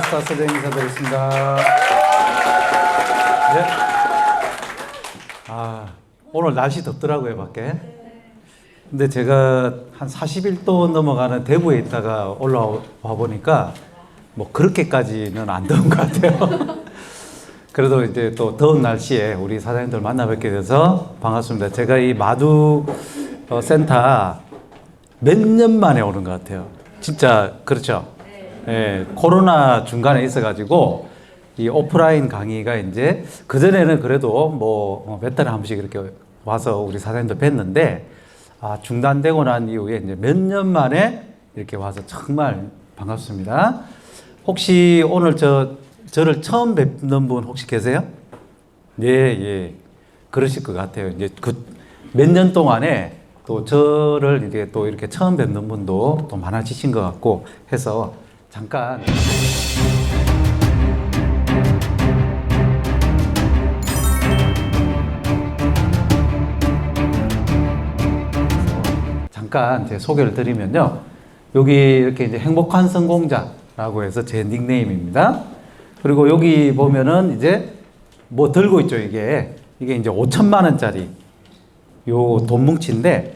마스터 선생 인사드리겠습니다. 네. 오늘 날씨 덥더라고요, 밖에. 근데 제가 한 41도 넘어가는 대구에 있다가 올라와 보니까 뭐 그렇게까지는 안 더운 것 같아요. 그래도 이제 또 더운 날씨에 우리 사장님들 만나 뵙게 돼서 반갑습니다. 제가 이 마두 센터 몇 년 만에 오는 것 같아요. 진짜 그렇죠. 예, 코로나 중간에 있어가지고 이 오프라인 강의가 이제 그전에는 그래도 뭐 몇 달에 한 번씩 이렇게 와서 우리 사장님들 뵀는데 중단되고 난 이후에 이제 몇 년 만에 이렇게 와서 정말 반갑습니다. 혹시 오늘 저를 처음 뵙는 분 혹시 계세요? 예, 예. 그러실 것 같아요. 이제 그 몇 년 동안에 또 저를 이제 또 이렇게 처음 뵙는 분도 또 많아지신 것 같고 해서 잠깐. 잠깐 제 소개를 드리면요. 여기 이렇게 이제 행복한 성공자라고 해서 제 닉네임입니다. 그리고 여기 보면은 이제 뭐 들고 있죠, 이게 이제 5천만 원짜리 요 돈 뭉치인데,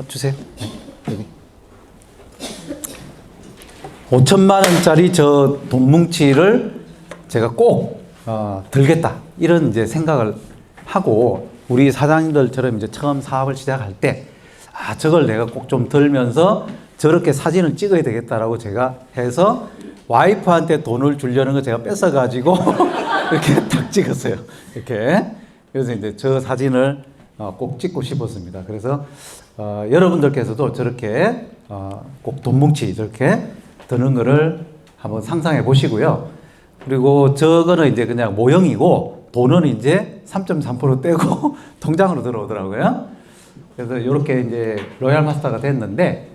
주세요. 네, 여기. 5천만 원짜리 저 돈 뭉치를 제가 꼭, 들겠다. 이런 이제 생각을 하고, 우리 사장님들처럼 이제 처음 사업을 시작할 때, 저걸 내가 꼭 좀 들면서 저렇게 사진을 찍어야 되겠다라고 제가 해서 와이프한테 돈을 주려는 거 제가 뺏어가지고 이렇게 딱 찍었어요. 이렇게. 그래서 이제 저 사진을 꼭 찍고 싶었습니다. 그래서 여러분들께서도 저렇게 꼭 돈뭉치 저렇게 드는 거를 한번 상상해 보시고요. 그리고 저거는 이제 그냥 모형이고 돈은 이제 3.3% 떼고 통장으로 들어오더라고요. 그래서 이렇게 이제 로얄 마스터가 됐는데,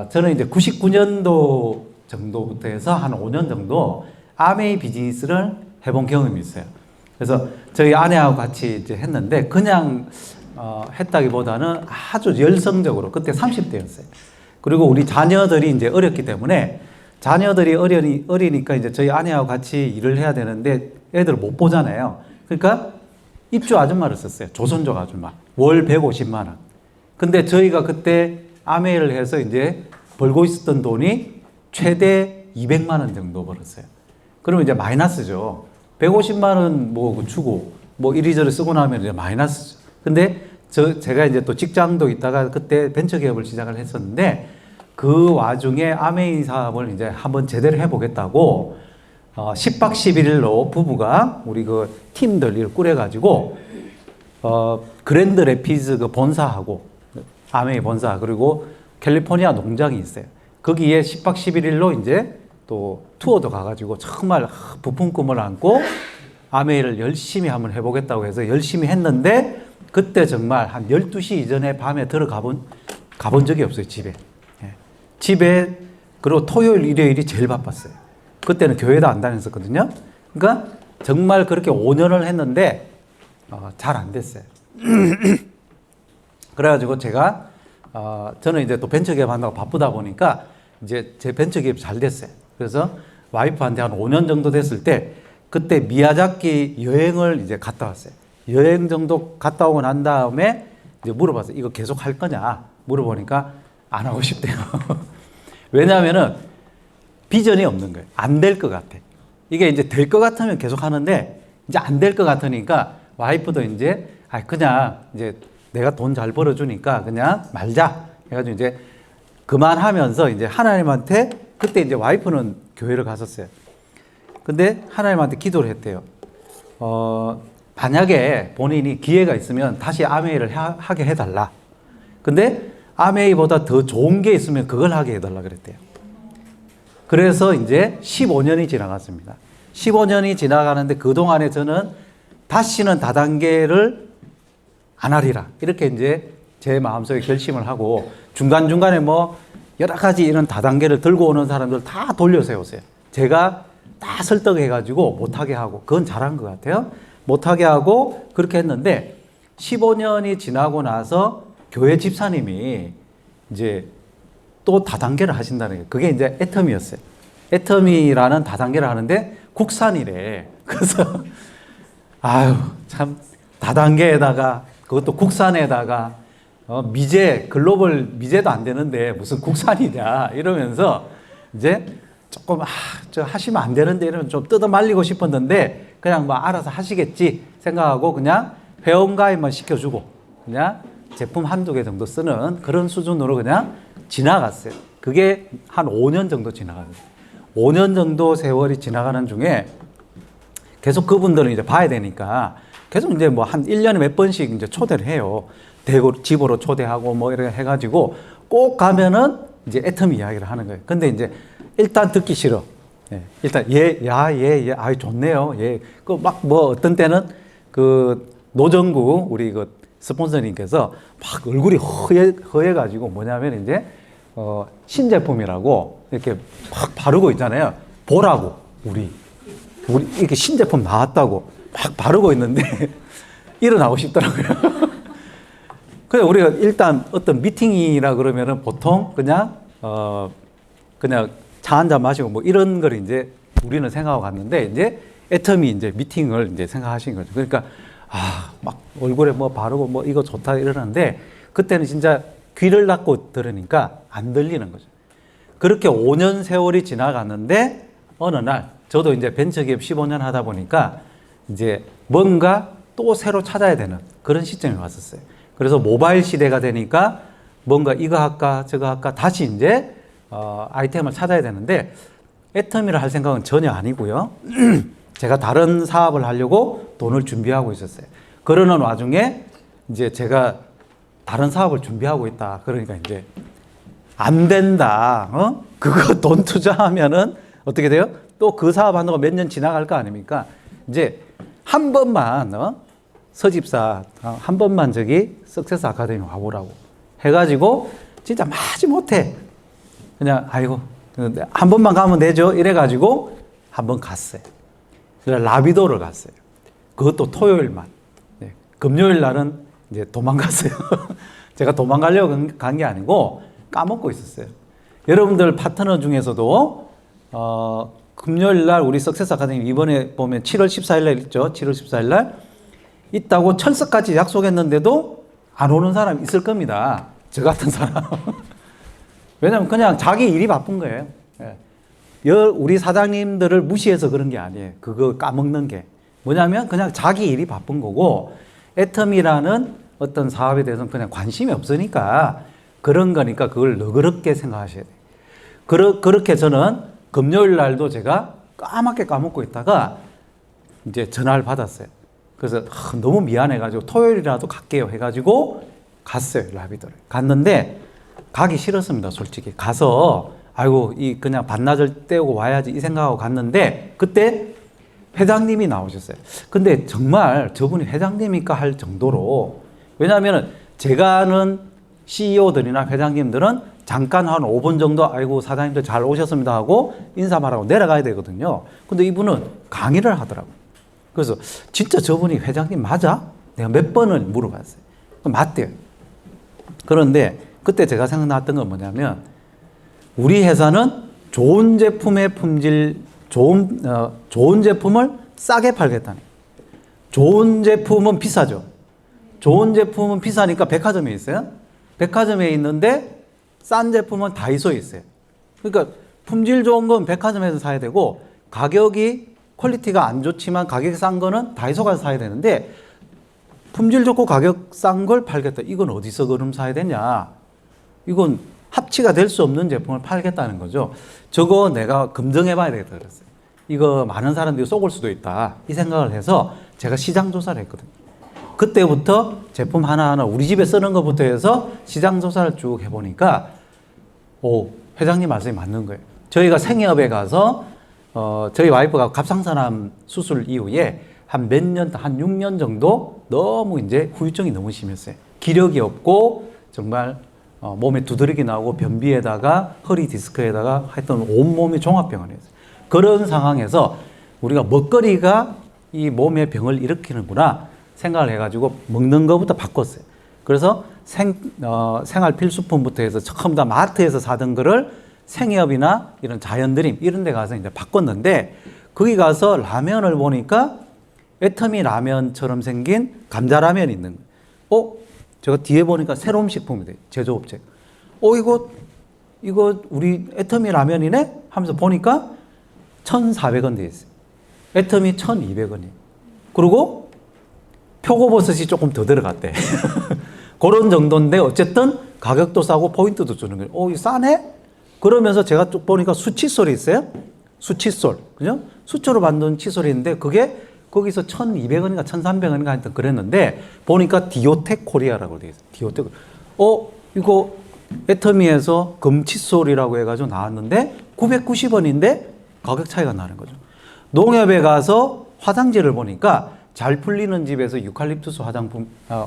저는 이제 99년도 정도부터 해서 한 5년 정도 아메이 비즈니스를 해본 경험이 있어요. 그래서 저희 아내하고 같이 이제 했는데 그냥 했다기보다는 아주 열성적으로, 그때 30대였어요. 그리고 우리 자녀들이 이제 어렸기 때문에, 자녀들이 어리니까 이제 저희 아내하고 같이 일을 해야 되는데 애들을 못 보잖아요. 그러니까 입주 아줌마를 썼어요. 조선족 아줌마. 월 150만 원. 근데 저희가 그때 아메이를 해서 이제 벌고 있었던 돈이 최대 200만 원 정도 벌었어요. 그러면 이제 마이너스죠. 150만 원 뭐 주고 뭐 이리저리 쓰고 나면 이제 마이너스죠. 근데 제가 이제 또 직장도 있다가 그때 벤처기업을 시작을 했었는데, 그 와중에 아메이 사업을 이제 한번 제대로 해보겠다고 10박 11일로 부부가 우리 그 팀들 꾸려가지고 그랜드 레피즈 그 본사하고 아메이 본사, 그리고 캘리포니아 농장이 있어요. 거기에 10박 11일로 이제 또 투어도 가가지고 정말 부푼 꿈을 안고 아메이를 열심히 한번 해보겠다고 해서 열심히 했는데, 그때 정말 한 12시 이전에 밤에 가본 적이 없어요, 집에. 집에, 그리고 토요일, 일요일이 제일 바빴어요. 그때는 교회도 안 다녔었거든요. 그러니까 정말 그렇게 5년을 했는데, 잘 안 됐어요. 그래가지고 제가, 저는 이제 또 벤처기업 한다고 바쁘다 보니까 이제 제 벤처기업이 잘 됐어요. 그래서 와이프한테 한 5년 정도 됐을 때, 그때 미야자키 여행을 이제 갔다 왔어요. 여행 정도 갔다 오고 난 다음에 이제 물어봤어요. 이거 계속 할 거냐? 물어보니까 안 하고 싶대요. 왜냐하면은 비전이 없는 거예요. 안 될 것 같아. 이게 이제 될 것 같으면 계속 하는데 이제 안 될 것 같으니까 와이프도 이제 그냥 이제 내가 돈 잘 벌어주니까 그냥 말자 해가지고 이제 그만하면서 이제 하나님한테, 그때 이제 와이프는 교회를 갔었어요. 근데 하나님한테 기도를 했대요. 만약에 본인이 기회가 있으면 다시 아메이를 하게 해달라. 근데 아메이보다 더 좋은 게 있으면 그걸 하게 해달라 그랬대요. 그래서 이제 15년이 지나갔습니다. 15년이 지나가는데 그동안에 저는 다시는 다단계를 안 하리라. 이렇게 이제 제 마음속에 결심을 하고, 중간중간에 뭐 여러 가지 이런 다단계를 들고 오는 사람들 다 돌려 세웠어요. 제가 다 설득해가지고 못하게 하고, 그건 잘한 것 같아요. 못하게 하고 그렇게 했는데, 15년이 지나고 나서 교회 집사님이 이제 또 다단계를 하신다는 거예요. 그게 이제 애텀이었어요. 애터미라는 다단계를 하는데 국산이래. 그래서 아유 참 다단계에다가 그것도 국산에다가 미제 글로벌 미제도 안 되는데 무슨 국산이냐 이러면서 이제 조금 저 하시면 안 되는데 이러면 좀 뜯어 말리고 싶었는데 그냥 뭐 알아서 하시겠지 생각하고 그냥 회원가입만 시켜주고 그냥 제품 한두 개 정도 쓰는 그런 수준으로 그냥 지나갔어요. 그게 한 5년 정도 지나갑니다. 5년 정도 세월이 지나가는 중에 계속 그분들은 이제 봐야 되니까 계속 이제 뭐 한 1년에 몇 번씩 이제 초대를 해요. 대구 집으로 초대하고 뭐 이렇게 해가지고 꼭 가면은 이제 애터미 이야기를 하는 거예요. 근데 이제 일단 듣기 싫어. 예, 일단 아이 좋네요. 예, 그 막 뭐 어떤 때는 그 노정구 우리 그 스폰서님께서 막 얼굴이 허해가지고 뭐냐면 이제 신제품이라고 이렇게 막 바르고 있잖아요. 보라고 우리 이렇게 신제품 나왔다고 막 바르고 있는데 일어나고 싶더라고요. 그래서 우리가 일단 어떤 미팅이라 그러면은 보통 그냥 그냥 차 한잔 마시고 뭐 이런 걸 이제 우리는 생각하고 갔는데 이제 애터미 이제 미팅을 이제 생각하신 거죠. 그러니까 막 얼굴에 뭐 바르고 뭐 이거 좋다 이러는데 그때는 진짜 귀를 닫고 들으니까 안 들리는 거죠. 그렇게 5년 세월이 지나갔는데 어느 날 저도 이제 벤처기업 15년 하다 보니까 이제 뭔가 또 새로 찾아야 되는 그런 시점이 왔었어요. 그래서 모바일 시대가 되니까 뭔가 이거 할까 저거 할까 다시 이제 아이템을 찾아야 되는데 애터미를 할 생각은 전혀 아니고요. 제가 다른 사업을 하려고 돈을 준비하고 있었어요. 그러는 와중에 이제 제가 다른 사업을 준비하고 있다. 그러니까 이제 안 된다. 그거 돈 투자하면은 어떻게 돼요? 또 그 사업 하는 거 몇 년 지나갈 거 아닙니까? 이제 한 번만 서집사 한 번만 저기 석세스 아카데미 와보라고 해가지고 진짜 마지 못해. 그냥 아이고 한 번만 가면 되죠. 이래가지고 한 번 갔어요. 라비도를 갔어요. 그것도 토요일만. 네. 금요일 날은 이제 도망갔어요. 제가 도망가려고 간 게 아니고 까먹고 있었어요. 여러분들 파트너 중에서도 금요일 날 우리 석세스 아카데미 이번에 보면 7월 14일 날 있죠. 7월 14일 날 있다고 철석같이 약속했는데도 안 오는 사람 있을 겁니다. 저 같은 사람. 왜냐면 그냥 자기 일이 바쁜 거예요. 우리 사장님들을 무시해서 그런 게 아니에요. 그거 까먹는 게. 뭐냐면 그냥 자기 일이 바쁜 거고 애터미라는 어떤 사업에 대해서는 그냥 관심이 없으니까 그런 거니까 그걸 너그럽게 생각하셔야 돼요. 그렇게 저는 금요일 날도 제가 까맣게 까먹고 있다가 이제 전화를 받았어요. 그래서 너무 미안해가지고 토요일이라도 갈게요 해가지고 갔어요. 라비도를. 갔는데 가기 싫었습니다. 솔직히. 가서 아이고 그냥 반나절 때우고 와야지 이 생각하고 갔는데 그때 회장님이 나오셨어요. 근데 정말 저분이 회장님일까 할 정도로 왜냐하면 제가 아는 CEO들이나 회장님들은 잠깐 한 5분 정도 아이고 사장님들 잘 오셨습니다 하고 인사 말하고 내려가야 되거든요. 근데 이분은 강의를 하더라고요. 그래서 진짜 저분이 회장님 맞아? 내가 몇 번을 물어봤어요. 맞대요. 그런데 그때 제가 생각났던 건 뭐냐면 우리 회사는 좋은 제품의 품질, 좋은 제품을 싸게 팔겠다는 거예요. 좋은 제품은 비싸죠. 좋은 제품은 비싸니까 백화점에 있어요. 백화점에 있는데 싼 제품은 다이소에 있어요. 그러니까 품질 좋은 건 백화점에서 사야 되고 가격이 퀄리티가 안 좋지만 가격이 싼 거는 다이소 가서 사야 되는데 품질 좋고 가격 싼 걸 팔겠다. 이건 어디서 그럼 사야 되냐. 이건 합치가 될 수 없는 제품을 팔겠다는 거죠. 저거 내가 검증해 봐야 되겠다 그랬어요. 이거 많은 사람들이 속을 수도 있다. 이 생각을 해서 제가 시장 조사를 했거든요. 그때부터 제품 하나하나 우리 집에 쓰는 것부터 해서 시장 조사를 쭉 해보니까 회장님 말씀이 맞는 거예요. 저희가 생협에 가서 저희 와이프가 갑상선암 수술 이후에 한 몇 년, 한 6년 정도 너무 이제 후유증이 너무 심했어요. 기력이 없고 정말 몸에 두드러기 나오고 변비에다가 허리 디스크에다가 하여튼 온몸이 종합병원이었어요. 그런 상황에서 우리가 먹거리가 이 몸의 병을 일으키는구나 생각을 해가지고 먹는 것부터 바꿨어요. 그래서 생활 필수품부터 해서 처음 다 마트에서 사던 거를 생협이나 이런 자연드림 이런 데 가서 이제 바꿨는데 거기 가서 라면을 보니까 애터미 라면처럼 생긴 감자라면이 있는 거예요. 제가 뒤에 보니까 새로운 식품이 돼요. 제조업체. 이거 우리 애터미 라면이네? 하면서 보니까 1,400원 돼 있어요. 애터미 1,200원이에요. 그리고 표고버섯이 조금 더 들어갔대. 그런 정도인데 어쨌든 가격도 싸고 포인트도 주는 거예요. 이거 싸네? 그러면서 제가 쭉 보니까 수칫솔이 있어요. 수칫솔. 그죠? 수초로 만든 칫솔이 있는데 그게 거기서 1,200원인가 1,300원인가 하여튼 그랬는데 보니까 디오텍 코리아라고 되어 있어요. 디오텍. 이거 애터미에서 금칫솔이라고 해가지고 나왔는데 990원인데 가격 차이가 나는 거죠. 농협에 가서 화장지를 보니까 잘 풀리는 집에서 유칼립투스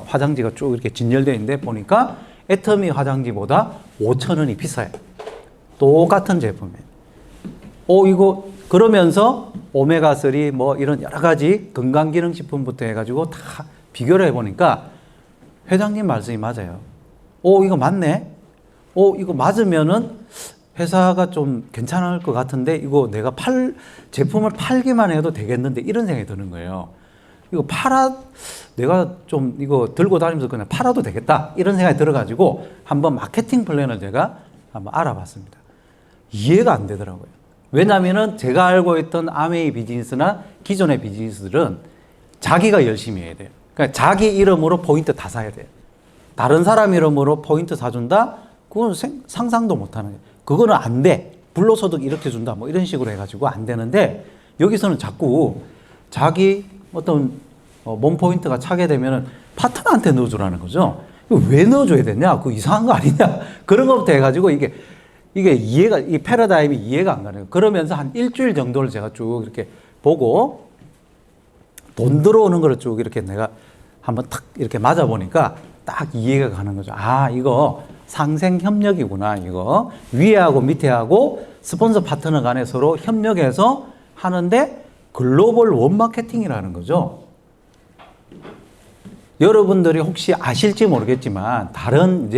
화장지가 쭉 이렇게 진열되어 있는데 보니까 애터미 화장지보다 5,000원이 비싸요. 똑같은 제품이에요. 이거 그러면서 오메가3 뭐 이런 여러 가지 건강기능식품부터 해가지고 다 비교를 해보니까 회장님 말씀이 맞아요. 이거 맞네? 이거 맞으면은 회사가 좀 괜찮을 것 같은데 이거 내가 제품을 팔기만 해도 되겠는데 이런 생각이 드는 거예요. 이거 내가 좀 이거 들고 다니면서 그냥 팔아도 되겠다 이런 생각이 들어가지고 한번 마케팅 플랜을 제가 한번 알아봤습니다. 이해가 안 되더라고요. 왜냐하면은 제가 알고 있던 아메이 비즈니스나 기존의 비즈니스들은 자기가 열심히 해야 돼요. 그러니까 자기 이름으로 포인트 다 사야 돼요. 다른 사람 이름으로 포인트 사준다? 그건 상상도 못하는 거예요. 그거는 안 돼. 불로소득 이렇게 준다. 뭐 이런 식으로 해가지고 안 되는데 여기서는 자꾸 자기 어떤 몸 포인트가 차게 되면은 파트너한테 넣어주라는 거죠. 이거 왜 넣어줘야 되냐? 그거 이상한 거 아니냐? 그런 것부터 해가지고 이게 이 패러다임이 이해가 안 가는 거예요. 그러면서 한 일주일 정도를 제가 쭉 이렇게 보고 돈 들어오는 걸 쭉 이렇게 내가 한번 탁 이렇게 맞아보니까 딱 이해가 가는 거죠. 이거 상생협력이구나. 이거 위에하고 밑에하고 스폰서 파트너 간에 서로 협력해서 하는데 글로벌 원마케팅이라는 거죠. 여러분들이 혹시 아실지 모르겠지만 다른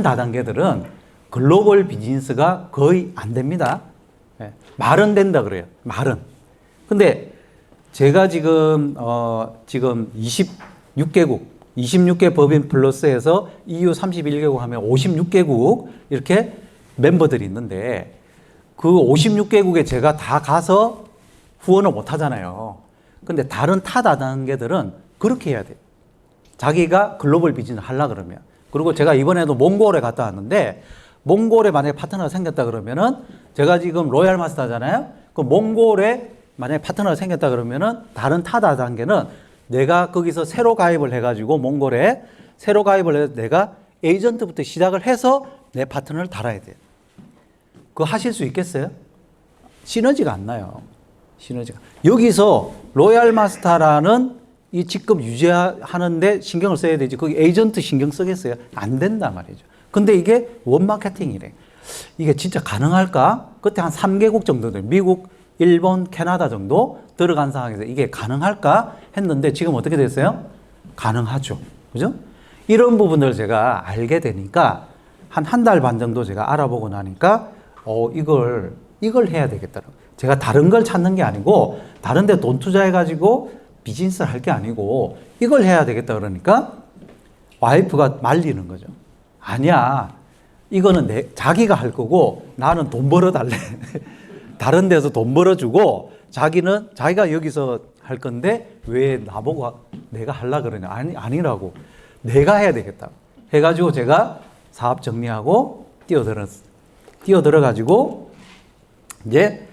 다단계들은 글로벌 비즈니스가 거의 안 됩니다. 말은 된다 그래요. 말은. 근데 제가 지금 26개 법인 플러스에서 EU 31개국 하면 56개국 이렇게 멤버들이 있는데 그 56개국에 제가 다 가서 후원을 못 하잖아요. 근데 다른 타 다단계들은 그렇게 해야 돼요. 자기가 글로벌 비즈니스 하려고 그러면. 그리고 제가 이번에도 몽골에 갔다 왔는데 몽골에 만약에 파트너가 생겼다 그러면은 제가 지금 로얄 마스터잖아요. 그 몽골에 만약에 파트너가 생겼다 그러면은 다른 타 다단계는 내가 거기서 새로 가입을 해가지고 몽골에 새로 가입을 해서 내가 에이전트부터 시작을 해서 내 파트너를 달아야 돼요. 그거 하실 수 있겠어요? 시너지가 안 나요. 시너지가. 여기서 로얄 마스터라는 이 직급 유지하는데 신경을 써야 되지. 거기 에이전트 신경 쓰겠어요? 안 된단 말이죠. 근데 이게 원마케팅이래. 이게 진짜 가능할까? 그때 한 3개국 정도 돼요. 미국, 일본, 캐나다 정도 들어간 상황에서 이게 가능할까 했는데 지금 어떻게 됐어요? 가능하죠. 그죠? 이런 부분을 제가 알게 되니까 한 달 반 정도 제가 알아보고 나니까 이걸 해야 되겠다. 제가 다른 걸 찾는 게 아니고 다른 데 돈 투자해가지고 비즈니스를 할 게 아니고 이걸 해야 되겠다 그러니까 와이프가 말리는 거죠. 아니야. 이거는 자기가 할 거고 나는 돈 벌어달래. 다른 데서 돈 벌어주고 자기가 여기서 할 건데 왜 나보고 내가 하려고 그러냐. 아니라고. 내가 해야 되겠다. 해가지고 제가 사업 정리하고 뛰어들어가지고 이제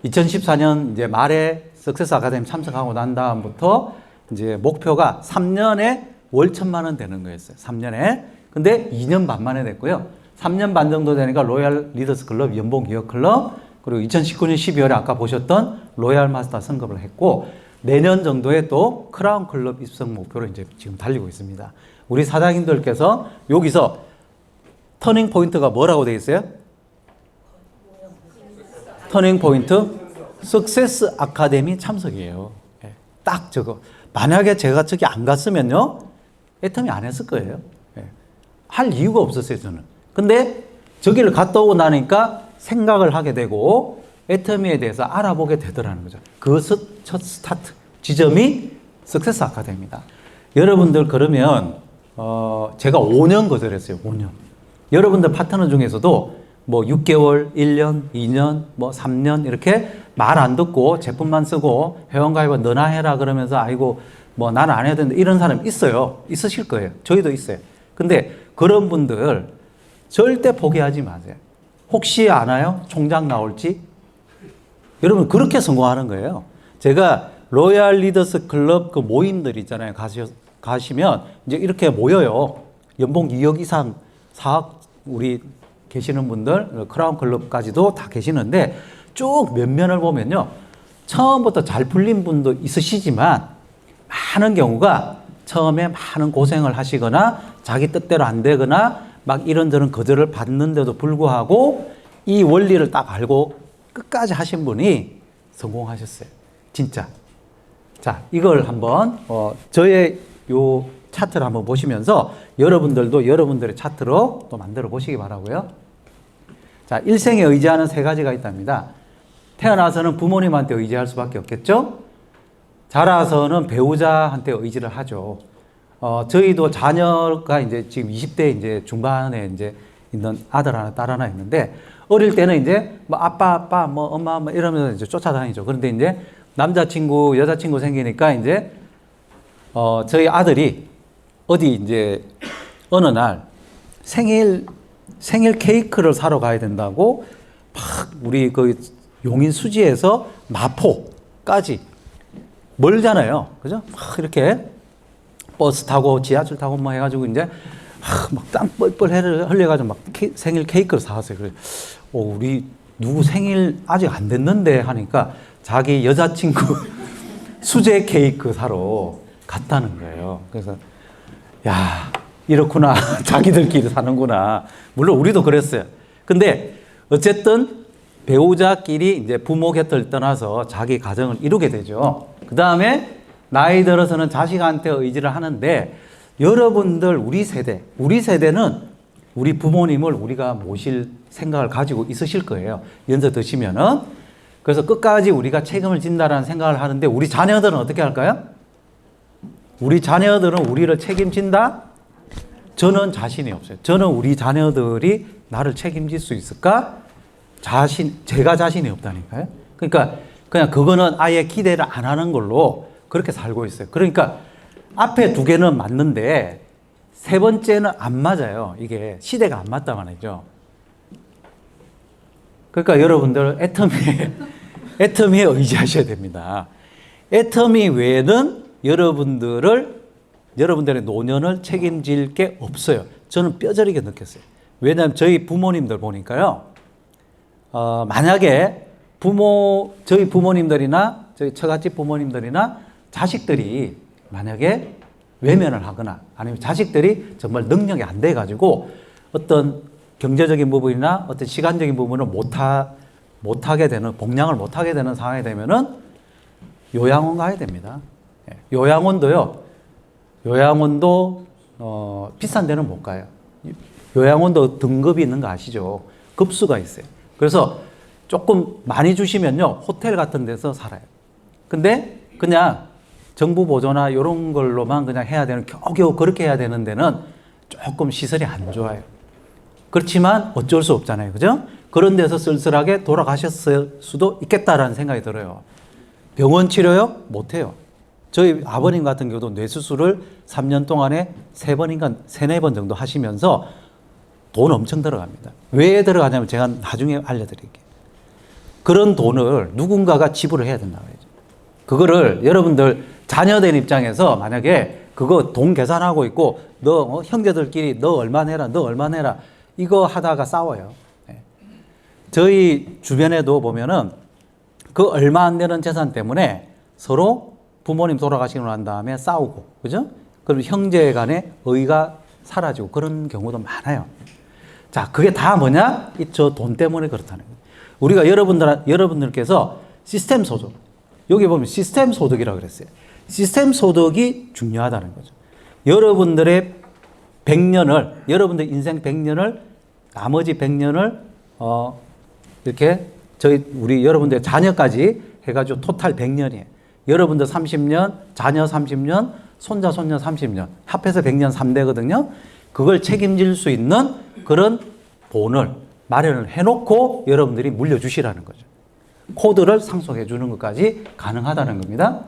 2014년 이제 말에 석세스 아카데미 참석하고 난 다음부터 이제 목표가 3년에 월 1,000만 원 되는 거였어요. 3년에. 근데 2년 반 만에 됐고요. 3년 반 정도 되니까 로얄 리더스 클럽, 연봉 기업 클럽, 그리고 2019년 12월에 아까 보셨던 로얄 마스터 선급을 했고, 내년 정도에 또 크라운 클럽 입성 목표로 이제 지금 달리고 있습니다. 우리 사장님들께서 여기서 터닝 포인트가 뭐라고 되어 있어요? 터닝 포인트? 석세스 아카데미 참석이에요. 딱 저거. 만약에 제가 저기 안 갔으면요, 애터미 안 했을 거예요. 할 이유가 없었어요, 저는. 근데 저기를 갔다 오고 나니까 생각을 하게 되고 애터미에 대해서 알아보게 되더라는 거죠. 그 첫 스타트 지점이 석세스 아카데미입니다. 여러분들 그러면 제가 5년 거절했어요. 5년. 여러분들 파트너 중에서도 뭐 6개월, 1년, 2년, 뭐 3년 이렇게 말 안 듣고 제품만 쓰고 회원가입은 너나 해라 그러면서 아이고 뭐 나는 안 해야 되는데 이런 사람 있어요. 있으실 거예요. 저희도 있어요. 근데 그런 분들 절대 포기하지 마세요. 혹시 아나요? 총장 나올지? 여러분 그렇게 성공하는 거예요. 제가 로얄 리더스 클럽 그 모임들 있잖아요. 가시면 이제 이렇게 모여요. 연봉 2억 이상 사업 우리 계시는 분들 크라운 클럽까지도 다 계시는데 쭉 면면을 보면요. 처음부터 잘 풀린 분도 있으시지만 많은 경우가 처음에 많은 고생을 하시거나 자기 뜻대로 안 되거나 막 이런저런 거절을 받는데도 불구하고 이 원리를 딱 알고 끝까지 하신 분이 성공하셨어요. 진짜. 자, 이걸 한번 저의 요 차트를 한번 보시면서 여러분들도 여러분들의 차트로 또 만들어 보시기 바라고요. 자, 일생에 의지하는 세 가지가 있답니다. 태어나서는 부모님한테 의지할 수밖에 없겠죠? 자라서는 배우자한테 의지를 하죠. 저희도 자녀가 이제 지금 20대 이제 중반에 이제 있는 아들 하나, 딸 하나 있는데 어릴 때는 이제 뭐 아빠, 뭐 엄마, 뭐 이러면서 이제 쫓아다니죠. 그런데 이제 남자친구, 여자친구 생기니까 이제 저희 아들이 어디 이제 어느 날 생일 케이크를 사러 가야 된다고 막 우리 그 용인 수지에서 마포까지 멀잖아요. 그죠? 막 이렇게 버스 타고 지하철 타고 뭐 해가지고 이제 막 땀 뻘뻘 흘려가지고 막 생일 케이크를 사왔어요. 그래, 우리 누구 생일 아직 안 됐는데 하니까 자기 여자친구 수제 케이크 사러 갔다는 거예요. 그래서 야, 이렇구나. 자기들끼리 사는구나. 물론 우리도 그랬어요. 근데 어쨌든 배우자끼리 이제 부모 곁을 떠나서 자기 가정을 이루게 되죠. 그 다음에 나이 들어서는 자식한테 의지를 하는데 여러분들 우리 세대는 우리 부모님을 우리가 모실 생각을 가지고 있으실 거예요. 연세 드시면은. 그래서 끝까지 우리가 책임을 진다라는 생각을 하는데 우리 자녀들은 어떻게 할까요? 우리 자녀들은 우리를 책임진다? 저는 자신이 없어요. 저는 우리 자녀들이 나를 책임질 수 있을까? 제가 자신이 없다니까요. 그러니까 그냥 그거는 아예 기대를 안 하는 걸로 그렇게 살고 있어요. 그러니까 앞에 두 개는 맞는데 세 번째는 안 맞아요. 이게 시대가 안 맞다 말이죠. 그러니까 여러분들 애터미에 의지하셔야 됩니다. 애터미 외에는 여러분들의 노년을 책임질 게 없어요. 저는 뼈저리게 느꼈어요. 왜냐하면 저희 부모님들 보니까요. 만약에 저희 부모님들이나 저희 처갓집 부모님들이나 자식들이 만약에 외면을 하거나 아니면 자식들이 정말 능력이 안 돼가지고 어떤 경제적인 부분이나 어떤 시간적인 부분을 못하게 되는, 복양을 못하게 되는 상황이 되면은 요양원 가야 됩니다. 요양원도 비싼 데는 못 가요. 요양원도 등급이 있는 거 아시죠? 급수가 있어요. 그래서 조금 많이 주시면요, 호텔 같은 데서 살아요. 근데 그냥 정부 보조나 이런 걸로만 그냥 해야 되는, 겨우겨우 그렇게 해야 되는 데는 조금 시설이 안 좋아요. 그렇지만 어쩔 수 없잖아요. 그죠? 그런 데서 쓸쓸하게 돌아가셨을 수도 있겠다라는 생각이 들어요. 병원 치료요? 못해요. 저희 아버님 같은 경우도 뇌수술을 3년 동안에 3번인가 3, 4번 정도 하시면서 돈 엄청 들어갑니다. 왜 들어가냐면 제가 나중에 알려드릴게요. 그런 돈을 누군가가 지불을 해야 된다고 해야죠. 그거를 여러분들 자녀된 입장에서 만약에 그거 돈 계산하고 있고 너 형제들끼리 너 얼마 내라 너 얼마 내라 이거 하다가 싸워요. 저희 주변에도 보면은 그 얼마 안 되는 재산 때문에 서로 부모님 돌아가시고 난 다음에 싸우고, 그죠? 그럼 형제 간의 의가 사라지고 그런 경우도 많아요. 자, 그게 다 뭐냐? 저 돈 때문에 그렇다는 거예요. 우리가 여러분들께서 시스템 소득, 여기 보면 시스템 소득이라고 그랬어요. 시스템 소득이 중요하다는 거죠. 여러분들 인생 100년을 나머지 100년을 이렇게 우리 여러분들 자녀까지 해가지고 토탈 100년이에요. 여러분들 30년, 자녀 30년, 손자, 손녀 30년, 합해서 100년 3대거든요. 그걸 책임질 수 있는 그런 본을 마련을 해놓고 여러분들이 물려주시라는 거죠. 코드를 상속해 주는 것까지 가능하다는 겁니다.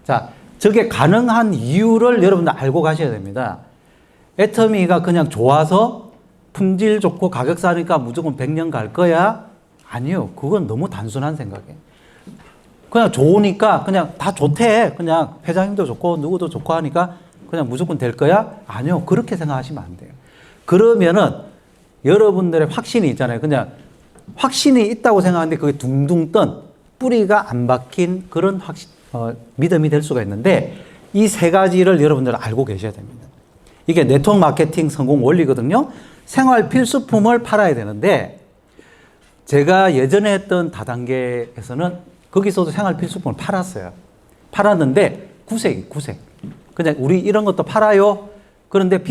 자, 저게 가능한 이유를 여러분들 알고 가셔야 됩니다. 애터미가 그냥 좋아서 품질 좋고 가격 싸니까 무조건 100년 갈 거야? 아니요. 그건 너무 단순한 생각이에요. 그냥 좋으니까 그냥 다 좋대. 그냥 회장님도 좋고 누구도 좋고 하니까 그냥 무조건 될 거야? 아니요. 그렇게 생각하시면 안 돼요. 그러면은 여러분들의 확신이 있잖아요. 그냥 확신이 있다고 생각하는데 그게 둥둥 뜬 뿌리가 안 박힌 그런 믿음이 될 수가 있는데 이 세 가지를 여러분들 알고 계셔야 됩니다. 이게 네트워크 마케팅 성공 원리거든요. 생활 필수품을 팔아야 되는데 제가 예전에 했던 다단계에서는 거기서도 생활 필수품을 팔았어요. 팔았는데 구색. 그냥 우리 이런 것도 팔아요. 그런데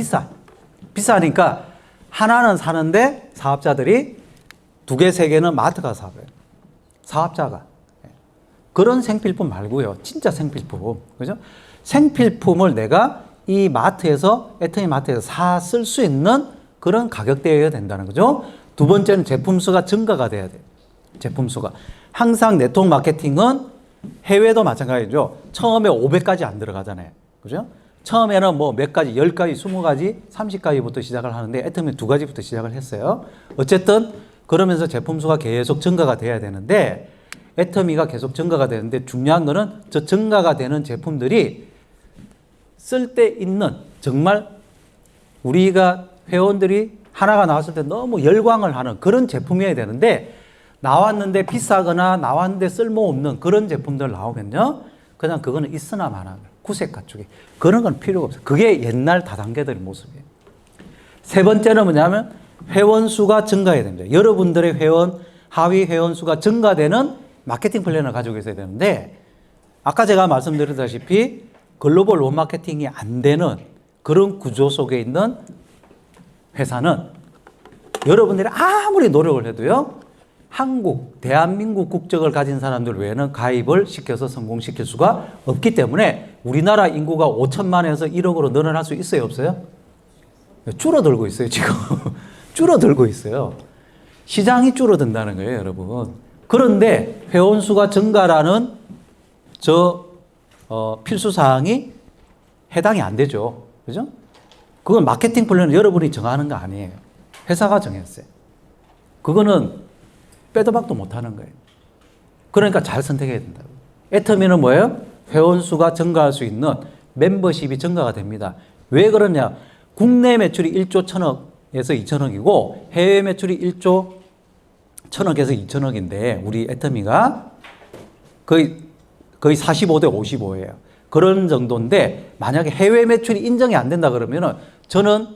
비싸니까 하나는 사는데 사업자들이 2개, 3개는 마트 가서 사요. 사업자가. 그런 생필품 말고요. 진짜 생필품. 그죠? 생필품을 내가 이 마트에서, 애터미 마트에서 쓸 수 있는 그런 가격대여야 된다는 거죠. 두 번째는 제품 수가 증가가 돼야 돼요. 제품 수가. 항상 네트워크 마케팅은 해외도 마찬가지죠. 처음에 500까지 안 들어가잖아요. 그죠? 처음에는 뭐 몇 가지, 10가지, 20가지, 30가지부터 시작을 하는데 애터미 2가지부터 시작을 했어요. 어쨌든 그러면서 제품 수가 계속 증가가 돼야 되는데 애터미가 계속 증가가 되는데 중요한 거는 저 증가가 되는 제품들이 쓸 때 있는 정말 우리가 회원들이 하나가 나왔을 때 너무 열광을 하는 그런 제품이어야 되는데 나왔는데 비싸거나 나왔는데 쓸모없는 그런 제품들 나오면요. 그냥 그거는 있으나 마나 구색 갖추기. 그런 건 필요가 없어요. 그게 옛날 다단계들의 모습이에요. 세 번째는 뭐냐면 회원 수가 증가해야 됩니다. 여러분들의 하위 회원 수가 증가되는 마케팅 플랜을 가지고 있어야 되는데 아까 제가 말씀드렸다시피 글로벌 원마케팅이 안 되는 그런 구조 속에 있는 회사는 여러분들이 아무리 노력을 해도요. 대한민국 국적을 가진 사람들 외에는 가입을 시켜서 성공시킬 수가 없기 때문에 우리나라 인구가 5천만에서 1억으로 늘어날 수 있어요? 없어요? 줄어들고 있어요, 지금. 줄어들고 있어요. 시장이 줄어든다는 거예요, 여러분. 그런데 회원수가 증가라는 필수사항이 해당이 안 되죠. 그죠? 그건 마케팅 플랜은 여러분이 정하는 거 아니에요. 회사가 정했어요. 그거는 빼도 박도 못 하는 거예요. 그러니까 잘 선택해야 된다고. 애터미는 뭐예요? 회원수가 증가할 수 있는 멤버십이 증가가 됩니다. 왜 그러냐? 국내 매출이 1조 1천억에서 2천억이고 해외 매출이 1조 1천억에서 2천억인데 우리 애터미가 거의 45대 55예요. 그런 정도인데 만약에 해외 매출이 인정이 안 된다 그러면은 저는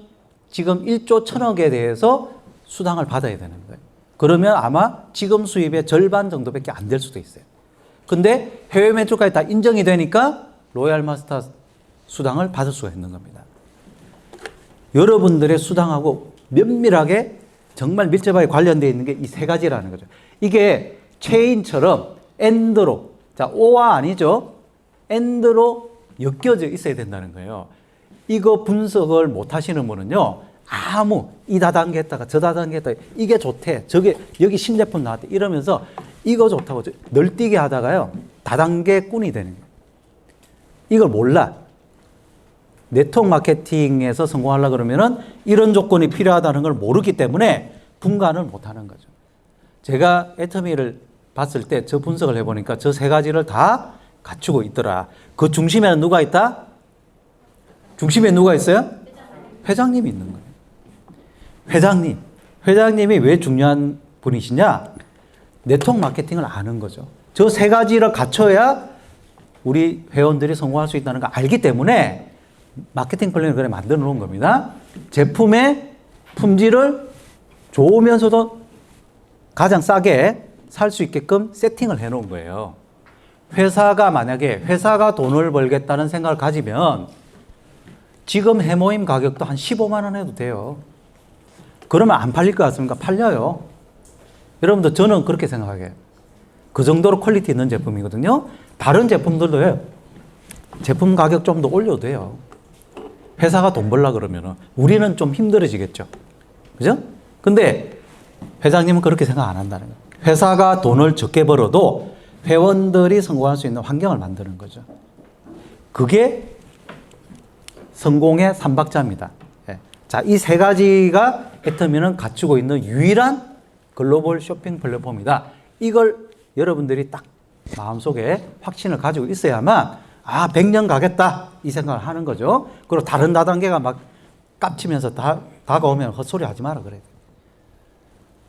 지금 1조 1천억에 대해서 수당을 받아야 되는 거예요. 그러면 아마 지금 수입의 절반 정도밖에 안 될 수도 있어요. 근데 해외 매출까지 다 인정이 되니까 로얄 마스터 수당을 받을 수가 있는 겁니다. 여러분들의 수당하고 면밀하게 정말 밀접하게 관련되어 있는 게 이 세 가지라는 거죠. 이게 체인처럼 엔드로, 자, 오와 아니죠. 엔드로 엮여져 있어야 된다는 거예요. 이거 분석을 못 하시는 분은요, 이 다단계 했다가 저 다단계 했다가 이게 좋대. 여기 신제품 나왔대. 이러면서 이거 좋다고 널뛰게 하다가요, 다단계꾼이 되는 거예요. 이걸 몰라. 네트워크 마케팅에서 성공하려고 그러면은 이런 조건이 필요하다는 걸 모르기 때문에 분간을 못 하는 거죠. 제가 애터미를 봤을 때 저 분석을 해보니까 저 세 가지를 다 갖추고 있더라. 그 중심에는 누가 있다? 중심에 누가 있어요? 회장님이 있는 거예요. 회장님이 왜 중요한 분이시냐? 네트워크 마케팅을 아는 거죠. 저 세 가지를 갖춰야 우리 회원들이 성공할 수 있다는 걸 알기 때문에 마케팅 플랜을 그래 만들어 놓은 겁니다. 제품의 품질을 좋으면서도 가장 싸게 살 수 있게끔 세팅을 해 놓은 거예요. 만약에 회사가 돈을 벌겠다는 생각을 가지면 지금 해모임 가격도 한 15만 원 해도 돼요. 그러면 안 팔릴 것 같습니까? 팔려요. 여러분들 저는 그렇게 생각해요. 그 정도로 퀄리티 있는 제품이거든요. 다른 제품들도요. 제품 가격 좀 더 올려도 돼요. 회사가 돈 벌라 그러면은 우리는 좀 힘들어지겠죠. 그죠? 근데 회장님은 그렇게 생각 안 한다는 거예요. 회사가 돈을 적게 벌어도 회원들이 성공할 수 있는 환경을 만드는 거죠. 그게 성공의 삼박자입니다. 예. 자, 이 세 가지가 애터미는 갖추고 있는 유일한 글로벌 쇼핑 플랫폼이다. 이걸 여러분들이 딱 마음속에 확신을 가지고 있어야만 100년 가겠다 이 생각을 하는 거죠. 그리고 다른 다단계가 막 깝치면서 다가오면 헛소리 하지 마라 그래요.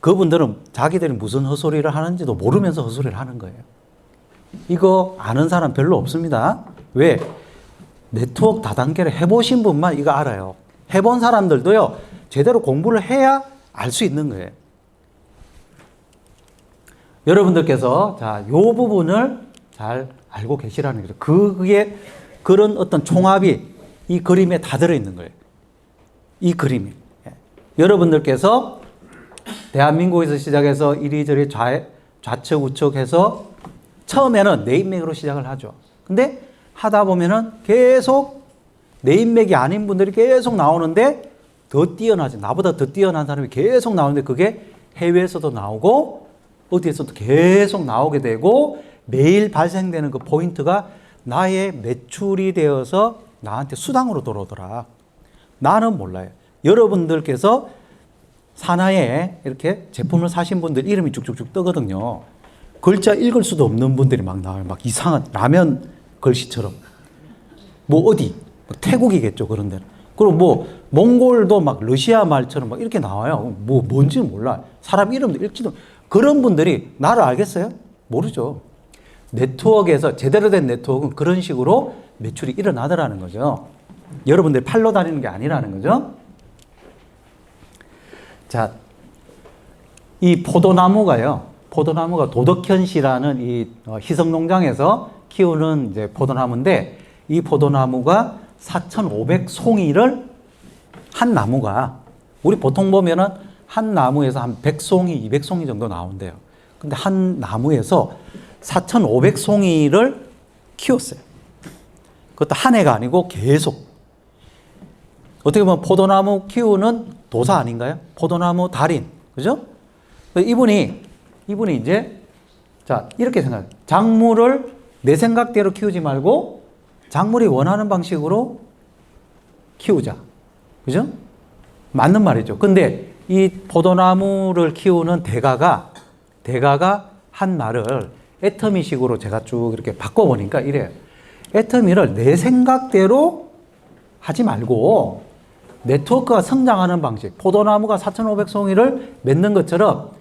그분들은 자기들이 무슨 헛소리를 하는지도 모르면서 헛소리를 하는 거예요. 이거 아는 사람 별로 없습니다. 왜? 네트워크 다단계를 해보신 분만 이거 알아요. 해본 사람들도요, 제대로 공부를 해야 알 수 있는 거예요. 여러분들께서 자, 요 부분을 잘 알고 계시라는 거죠. 그게 그런 어떤 총합이 이 그림에 다 들어있는 거예요. 이 그림이. 여러분들께서 대한민국에서 시작해서 이리저리 좌측 우측 해서 처음에는 네임맥으로 시작을 하죠. 근데 하다 보면은 계속 네임맥이 아닌 분들이 계속 나오는데 더 뛰어나지. 나보다 더 뛰어난 사람이 계속 나오는데 그게 해외에서도 나오고 어디에서도 계속 나오게 되고 매일 발생되는 그 포인트가 나의 매출이 되어서 나한테 수당으로 들어오더라. 나는 몰라요. 여러분들께서 사나이에 이렇게 제품을 사신 분들 이름이 쭉쭉쭉 뜨거든요. 글자 읽을 수도 없는 분들이 막 나와요. 막 이상한 라면 글씨처럼. 뭐 어디? 태국이겠죠, 그런 데는. 그리고 뭐 몽골도 막 러시아 말처럼 막 이렇게 나와요. 뭐 뭔지는 몰라. 사람 이름도 읽지도. 그런 분들이 나를 알겠어요? 모르죠. 네트워크에서 제대로 된 네트워크는 그런 식으로 매출이 일어나더라는 거죠. 여러분들이 팔로 다니는 게 아니라는 거죠. 자, 이 포도나무가 도덕현시라는 이 희성농장에서 키우는 이제 포도나무인데 이 포도나무가 4,500송이를 한 나무가 우리 보통 보면은 한 나무에서 한 100송이, 200송이 정도 나온대요. 근데 한 나무에서 4,500송이를 키웠어요. 그것도 한 해가 아니고 계속. 어떻게 보면 포도나무 키우는 도사 아닌가요? 포도나무 달인. 그죠? 이분이 이제, 자, 이렇게 생각해요. 작물을 내 생각대로 키우지 말고 작물이 원하는 방식으로 키우자. 그죠? 맞는 말이죠. 근데 이 포도나무를 키우는 대가가 한 말을 애터미식으로 제가 쭉 이렇게 바꿔보니까 이래요. 애터미를 내 생각대로 하지 말고 네트워크가 성장하는 방식, 포도나무가 4,500송이를 맺는 것처럼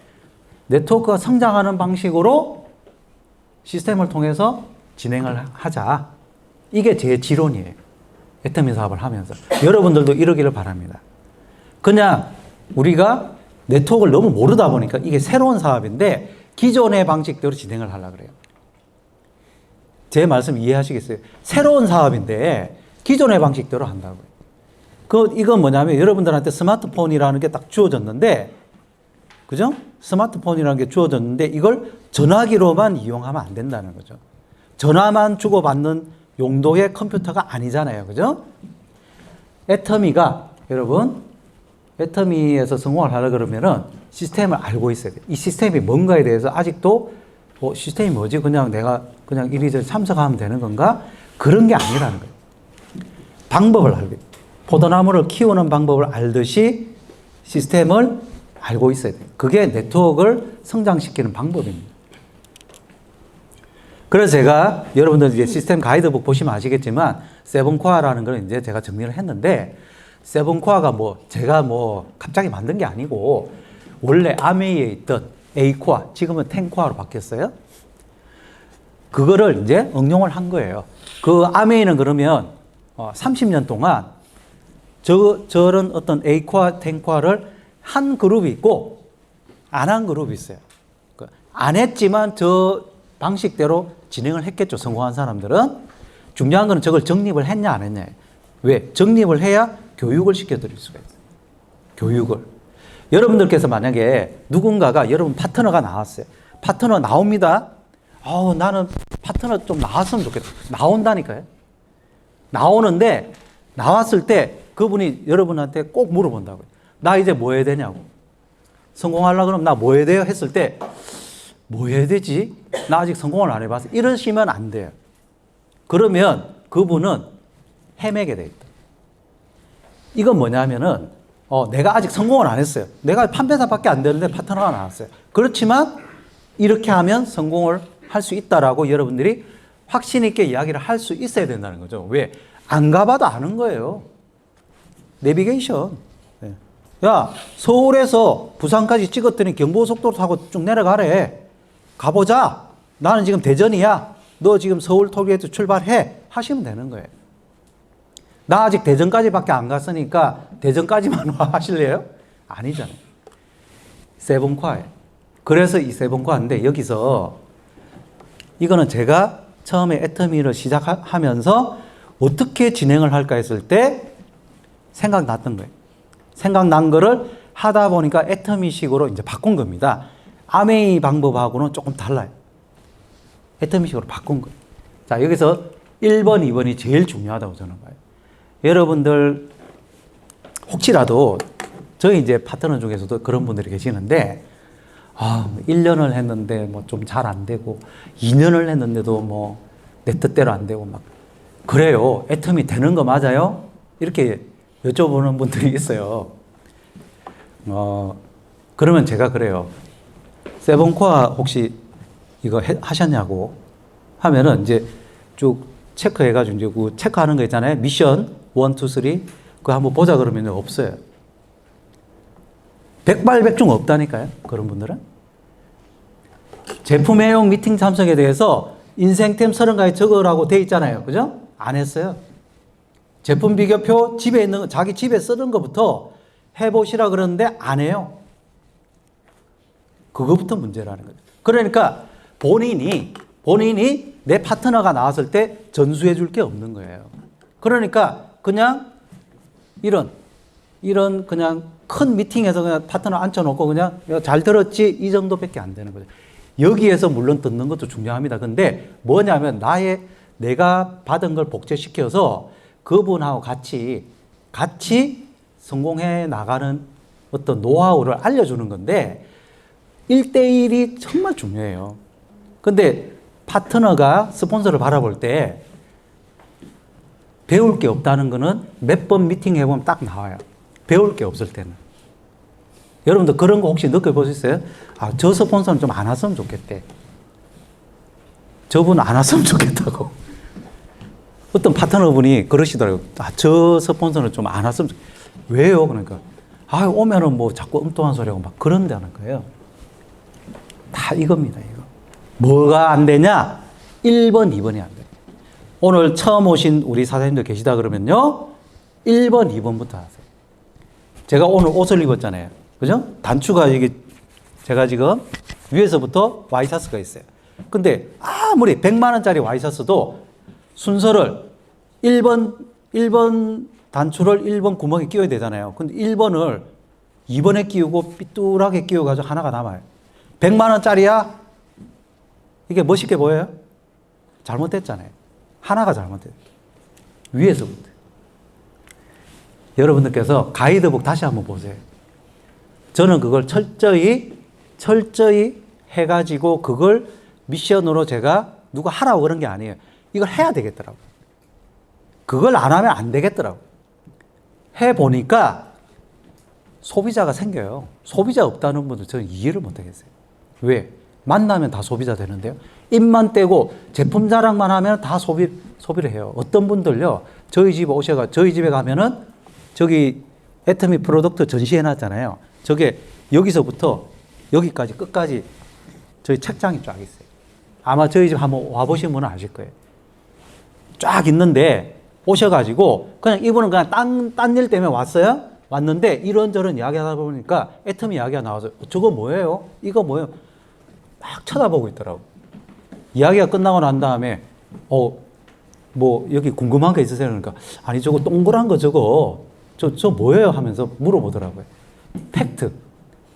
네트워크가 성장하는 방식으로 시스템을 통해서 진행을 하자. 이게 제 지론이에요. 애터미 사업을 하면서. 여러분들도 이러기를 바랍니다. 그냥 우리가 네트워크를 너무 모르다 보니까 이게 새로운 사업인데 기존의 방식대로 진행을 하려고 그래요. 제 말씀 이해하시겠어요? 새로운 사업인데 기존의 방식대로 한다고요. 이건 뭐냐면 여러분들한테 스마트폰이라는 게 딱 주어졌는데, 그죠? 스마트폰이라는 게 주어졌는데 이걸 전화기로만 이용하면 안 된다는 거죠. 전화만 주고받는 용도의 컴퓨터가 아니잖아요. 그죠? 애터미가, 여러분, 애터미에서 성공을 하려 그러면은 시스템을 알고 있어야 돼요. 이 시스템이 뭔가에 대해서 아직도 시스템이 뭐지? 그냥 내가 그냥 이리저리 참석하면 되는 건가? 그런 게 아니라는 거예요. 방법을 알고 있어요. 포도나무를 키우는 방법을 알듯이 시스템을 알고 있어야 돼요. 그게 네트워크를 성장시키는 방법입니다. 그래서 제가 여러분들 이제 시스템 가이드북 보시면 아시겠지만 세븐코어라는 걸 이제 제가 정리를 했는데 세븐코어가 제가 갑자기 만든 게 아니고 원래 아메이에 있던 A코어, 지금은 10코어로 바뀌었어요. 그거를 이제 응용을 한 거예요. 그 아메이는 그러면 30년 동안 저런 어떤 A코어, 10코어를 한 그룹이 있고 안 한 그룹이 있어요. 안 했지만 저 방식대로 진행을 했겠죠. 성공한 사람들은. 중요한 거는 저걸 정립을 했냐 안 했냐. 왜? 정립을 해야 교육을 시켜드릴 수가 있어요. 교육을. 여러분들께서 만약에 누군가가 여러분 파트너가 나왔어요. 파트너 나옵니다. 나는 파트너 좀 나왔으면 좋겠다. 나온다니까요. 나오는데 나왔을 때 그분이 여러분한테 꼭 물어본다고요. 나 이제 뭐 해야 되냐고. 성공하려고 그러면 나 뭐 해야 돼요? 했을 때 뭐 해야 되지? 나 아직 성공을 안 해봤어. 이러시면 안 돼요. 그러면 그분은 헤매게 돼 있다. 이건 뭐냐면은 내가 아직 성공을 안 했어요. 내가 판매사밖에 안 되는데 파트너가 나왔어요. 그렇지만 이렇게 하면 성공을 할 수 있다라고 여러분들이 확신 있게 이야기를 할 수 있어야 된다는 거죠. 왜? 안 가봐도 아는 거예요. 내비게이션. 야, 서울에서 부산까지 찍었더니 경부고속도로 타고 쭉 내려가래. 가보자. 나는 지금 대전이야. 너 지금 서울 톨게이트 출발해. 하시면 되는 거예요. 나 아직 대전까지밖에 안 갔으니까 대전까지만 와 하실래요? 아니잖아요. 세븐과에. 그래서 이 세븐과인데 여기서 이거는 제가 처음에 애터미를 시작하면서 어떻게 진행을 할까 했을 때 생각났던 거예요. 생각난 거를 하다 보니까 애터미식으로 이제 바꾼 겁니다. 아메이 방법하고는 조금 달라요. 애터미식으로 바꾼 거예요. 자, 여기서 1번, 2번이 제일 중요하다고 저는 봐요. 여러분들 혹시라도 저희 이제 파트너 중에서도 그런 분들이 계시는데 1년을 했는데 뭐 좀 잘 안 되고 2년을 했는데도 뭐 내 뜻대로 안 되고 막 그래요. 애터미 되는 거 맞아요? 이렇게 여쭤보는 분들이 있어요. 그러면 제가 그래요. 세븐코어 혹시 이거 하셨냐고 하면은 이제 쭉 체크해가지고 이제 그 체크하는 거 있잖아요. 미션 1, 2, 3 그거 한번 보자 그러면 없어요. 백발백중 없다니까요. 그런 분들은. 제품 애용 미팅 참석에 대해서 인생템 30가지 적으라고 돼 있잖아요. 그죠? 안 했어요. 제품 비교표 집에 있는 거, 자기 집에 쓰는 것부터 해보시라 그러는데 안 해요. 그거부터 문제라는 거죠. 그러니까 본인이 내 파트너가 나왔을 때 전수해 줄 게 없는 거예요. 그러니까 그냥 이런 그냥 큰 미팅에서 그냥 파트너 앉혀놓고 그냥 잘 들었지 이 정도밖에 안 되는 거죠. 여기에서 물론 듣는 것도 중요합니다. 근데 뭐냐면 내가 받은 걸 복제시켜서 그분하고 같이 성공해 나가는 어떤 노하우를 알려주는 건데 1대1이 정말 중요해요. 근데 파트너가 스폰서를 바라볼 때 배울 게 없다는 거는 몇 번 미팅 해보면 딱 나와요. 배울 게 없을 때는. 여러분들 그런 거 혹시 느껴보셨어요? 저 스폰서는 좀 안 왔으면 좋겠대. 저분 안 왔으면 좋겠다고. 어떤 파트너분이 그러시더라고요. 저 스폰서는 좀 안 왔으면 좋겠다. 왜요? 그러니까 오면은 뭐 자꾸 엉뚱한 소리하고 막 그런다는 거예요. 다 이겁니다. 이거. 뭐가 안 되냐? 1번, 2번이 안 돼요. 오늘 처음 오신 우리 사장님들 계시다 그러면요. 1번, 2번부터 하세요. 제가 오늘 옷을 입었잖아요. 그죠? 단추가 이게 제가 지금 위에서부터 와이셔츠가 있어요. 근데 아무리 100만 원짜리 와이셔츠도 순서를 1번 단추를 1번 구멍에 끼워야 되잖아요. 근데 1번을 2번에 끼우고 삐뚤하게 끼워가지고 하나가 남아요. 100만 원짜리야? 이게 멋있게 보여요? 잘못됐잖아요. 하나가 잘못됐어요. 위에서부터. 여러분들께서 가이드북 다시 한번 보세요. 저는 그걸 철저히 해가지고 그걸 미션으로 제가 누가 하라고 그런 게 아니에요. 이걸 해야 되겠더라고요. 그걸 안 하면 안 되겠더라고요. 해보니까 소비자가 생겨요. 소비자 없다는 분들 저는 이해를 못 하겠어요. 왜? 만나면 다 소비자 되는데요. 입만 떼고 제품 자랑만 하면 다 소비를 해요. 어떤 분들요. 저희 집에 가면은 저기 애터미 프로덕트 전시해 놨잖아요. 저게 여기서부터 여기까지 끝까지 저희 책장이 쫙 있어요. 아마 저희 집 한번 와보신 분은 아실 거예요. 쫙 있는데 오셔가지고 그냥 이분은 그냥 딴 일 때문에 왔는데 이런저런 이야기 하다 보니까 애터미 이야기가 나와서 저거 뭐예요? 이거 뭐예요? 막 쳐다보고 있더라고. 이야기가 끝나고 난 다음에 뭐 여기 궁금한 거 있으세요? 그러니까 아니 저거 동그란 거 저거 저 뭐예요? 하면서 물어보더라고요. 팩트.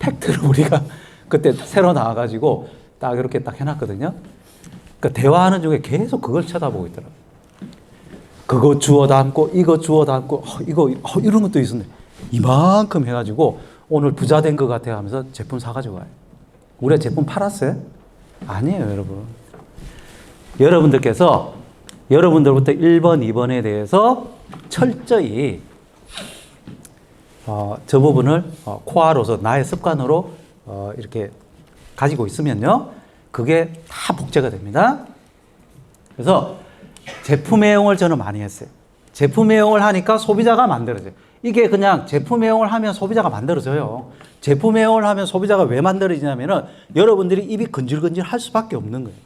팩트를 우리가 그때 새로 나와가지고 딱 이렇게 딱 해놨거든요. 그러니까 대화하는 중에 계속 그걸 쳐다보고 있더라고요. 그거 주워 담고, 이거 주워 담고, 이런 것도 있었네. 이만큼 해가지고 오늘 부자 된 것 같아 하면서 제품 사가지고 와요. 우리가 제품 팔았어요? 아니에요, 여러분. 여러분들께서 여러분들부터 1번, 2번에 대해서 철저히 저 부분을 코어로서 나의 습관으로 이렇게 가지고 있으면요. 그게 다 복제가 됩니다. 그래서 제품 애용을 저는 많이 했어요. 제품 애용을 하니까 소비자가 만들어져요. 이게 그냥 제품 애용을 하면 소비자가 만들어져요. 제품 애용을 하면 소비자가 왜 만들어지냐면은 여러분들이 입이 건질건질 할 수밖에 없는 거예요.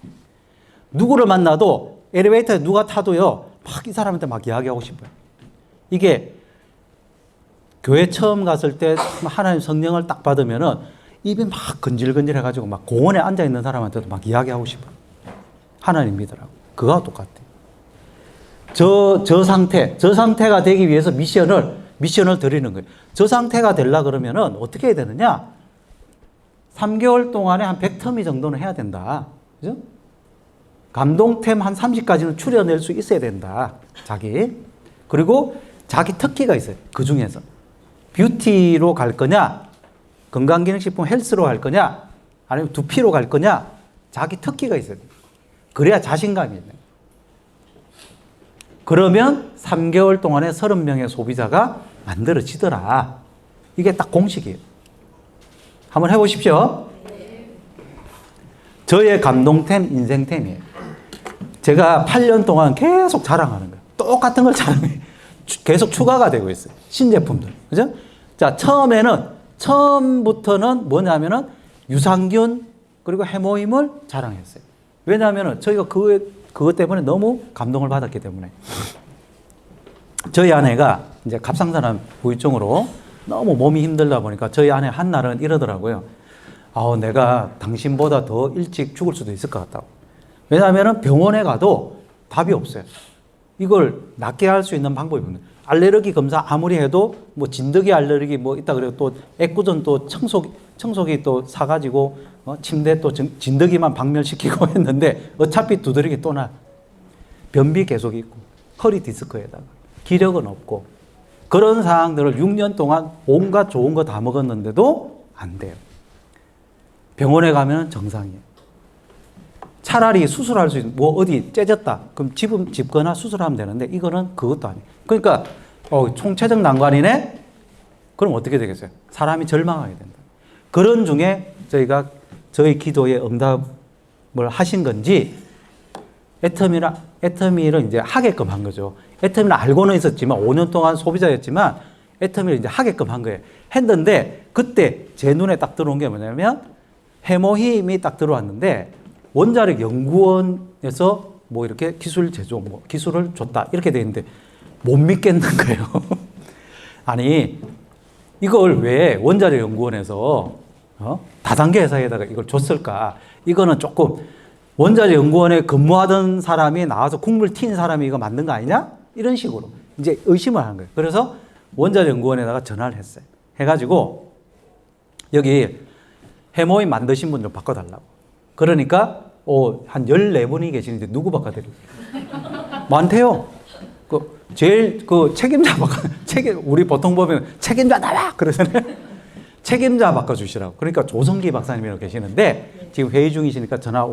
누구를 만나도 엘리베이터에 누가 타도요, 막 이 사람한테 막 이야기하고 싶어요. 이게 교회 처음 갔을 때 하나님 성령을 딱 받으면은 입이 막 건질건질 해가지고 막 공원에 앉아 있는 사람한테도 막 이야기하고 싶어요. 하나님 믿으라고. 그거와 똑같아요. 저 상태가 되기 위해서 미션을 드리는 거예요. 저 상태가 되려고 그러면은 어떻게 해야 되느냐? 3개월 동안에 한 100터미 정도는 해야 된다. 그죠? 감동템 한 30가지는 추려낼 수 있어야 된다. 그리고 자기 특기가 있어요. 그 중에서. 뷰티로 갈 거냐? 건강기능식품 헬스로 갈 거냐? 아니면 두피로 갈 거냐? 자기 특기가 있어야 돼요. 그래야 자신감이 있는 거예요. 그러면 3개월 동안에 30명의 소비자가 만들어지더라. 이게 딱 공식이에요. 한번 해보십시오. 저의 감동템, 인생템이에요. 제가 8년 동안 계속 자랑하는 거예요. 똑같은 걸 자랑해요. 계속 추가가 되고 있어요. 신제품들. 그죠? 자, 처음부터는 뭐냐면은 유산균 그리고 해모임을 자랑했어요. 왜냐하면은 저희가 그것 때문에 너무 감동을 받았기 때문에. 저희 아내가 이제 갑상선암 후유증으로 너무 몸이 힘들다 보니까 저희 아내 한 날은 이러더라고요. 내가 당신보다 더 일찍 죽을 수도 있을 것 같다고. 왜냐하면 병원에 가도 답이 없어요. 이걸 낫게 할 수 있는 방법이 없는. 알레르기 검사 아무리 해도 뭐 진드기 알레르기 뭐 있다 그래도 또 애꿎은 또 청소기 또 사가지고 침대 또 진드기만 박멸시키고 했는데 어차피 두드리기 또 나. 변비 계속 있고 허리 디스크에다가 기력은 없고 그런 상황들을 6년 동안 온갖 좋은 거 다 먹었는데도 안 돼요. 병원에 가면 정상이에요. 차라리 수술할 수 있는, 뭐 어디 째졌다. 그럼 집거나 수술하면 되는데 이거는 그것도 아니에요. 그러니까 총체적 난관이네? 그럼 어떻게 되겠어요? 사람이 절망하게 된다. 그런 중에 저희 기도에 응답을 하신 건지 애터미를 이제 하게끔 한 거죠. 애터미를 알고는 있었지만 5년 동안 소비자였지만 애터미를 이제 하게끔 한 거예요. 했는데 그때 제 눈에 딱 들어온 게 뭐냐면 해모힘이 딱 들어왔는데 원자력 연구원에서 뭐 이렇게 기술 제조, 뭐 기술을 줬다 이렇게 돼 있는데 못 믿겠는 거예요. 아니 이걸 왜 원자력 연구원에서 다단계 회사에다가 이걸 줬을까? 이거는 조금 원자력 연구원에 근무하던 사람이 나와서 국물 튄 사람이 이거 만든 거 아니냐? 이런 식으로 이제 의심을 하는 거예요. 그래서 원자력 연구원에다가 전화를 했어요. 해가지고 여기 해모임 만드신 분들 바꿔달라고. 그러니까 한 14분이 계시는데 누구 바꿔드릴까요? 많대요. 제일 책임자 우리 보통 보면 책임자 나와! 그러잖아요. 책임자 바꿔주시라고. 그러니까 조성기 박사님이라고 계시는데 지금 회의 중이시니까 전화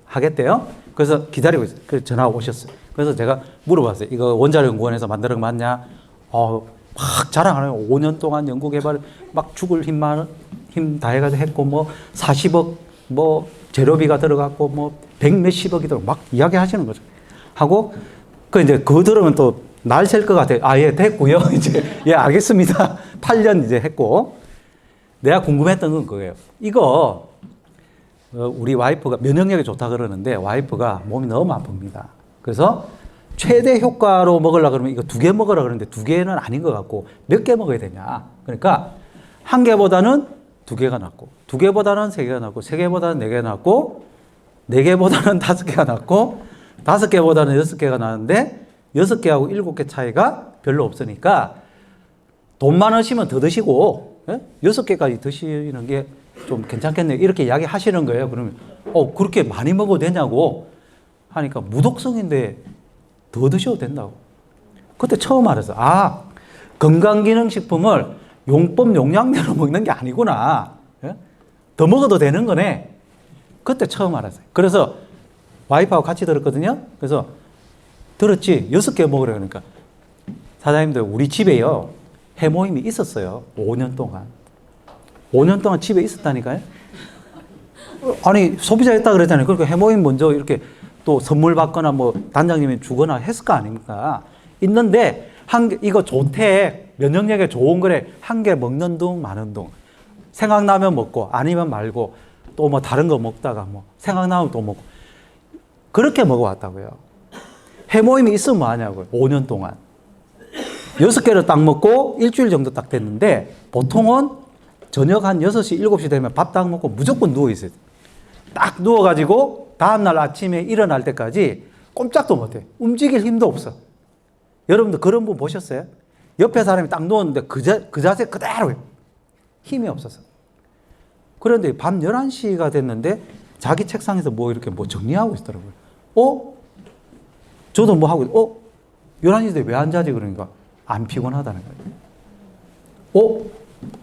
하겠대요. 그래서 기다리고 있어요. 그래서 전화 오셨어요. 그래서 제가 물어봤어요. 이거 원자력 연구원에서 만드는 거 맞냐? 막 자랑하는 5년 동안 연구 개발 막 죽을 힘 다해가지고 했고 뭐 40억 뭐 재료비가 들어갔고 뭐 100몇십억이 들어가고 막 이야기 하시는 거죠. 하고 이제 그거 들으면 또 날 셀 것 같아요. 예, 됐고요. 이제 예, 알겠습니다. 8년 이제 했고 내가 궁금했던 건 그거예요. 이거 우리 와이프가 면역력이 좋다 그러는데 와이프가 몸이 너무 아픕니다. 그래서 최대 효과로 먹으려고 그러면 이거 2개 먹으라 그러는데 2개는 아닌 것 같고 몇 개 먹어야 되냐. 그러니까 1개보다는 2개가 낫고 2개보다는 3개가 낫고 3개보다는 4개가 낫고 4개보다는 5개가 낫고 5개보다는 6개가 나는데 6개하고 7개 차이가 별로 없으니까 돈 많으시면 더 드시고 6개까지 드시는 게 좀 괜찮겠네요. 이렇게 이야기 하시는 거예요. 그러면, 그렇게 많이 먹어도 되냐고 하니까 무독성인데 더 드셔도 된다고. 그때 처음 알았어요. 아, 건강기능식품을 용법 용량대로 먹는 게 아니구나. 예? 더 먹어도 되는 거네. 그때 처음 알았어요. 그래서 와이프하고 같이 들었거든요. 그래서 들었지. 6개 먹으래. 그러니까 사장님들 우리 집에요. 해모임이 있었어요. 5년 동안. 5년 동안 집에 있었다니까요. 아니, 소비자였다 그랬잖아요. 그러니까 해모임 먼저 이렇게 또 선물 받거나 뭐 단장님이 주거나 했을 거 아닙니까? 있는데, 이거 좋대. 면역력에 좋은 거래. 한 개 먹는 둥 마는 둥. 생각나면 먹고, 아니면 말고, 또 뭐 다른 거 먹다가 뭐, 생각나면 또 먹고. 그렇게 먹어왔다고요. 해모임이 있으면 뭐 하냐고요. 5년 동안. 6개를 딱 먹고 일주일 정도 딱 됐는데, 보통은 저녁 한 6시, 7시 되면 밥 딱 먹고 무조건 누워있어요. 딱 누워가지고 다음날 아침에 일어날 때까지 꼼짝도 못해요. 움직일 힘도 없어. 여러분들 그런 분 보셨어요? 옆에 사람이 딱 누웠는데 그 자세 그대로예요. 힘이 없어서. 그런데 밤 11시가 됐는데 자기 책상에서 뭐 이렇게 뭐 정리하고 있더라고요. 저도 뭐 하고, 11시인데 왜 안 자지? 그러니까 안 피곤하다는 거예요.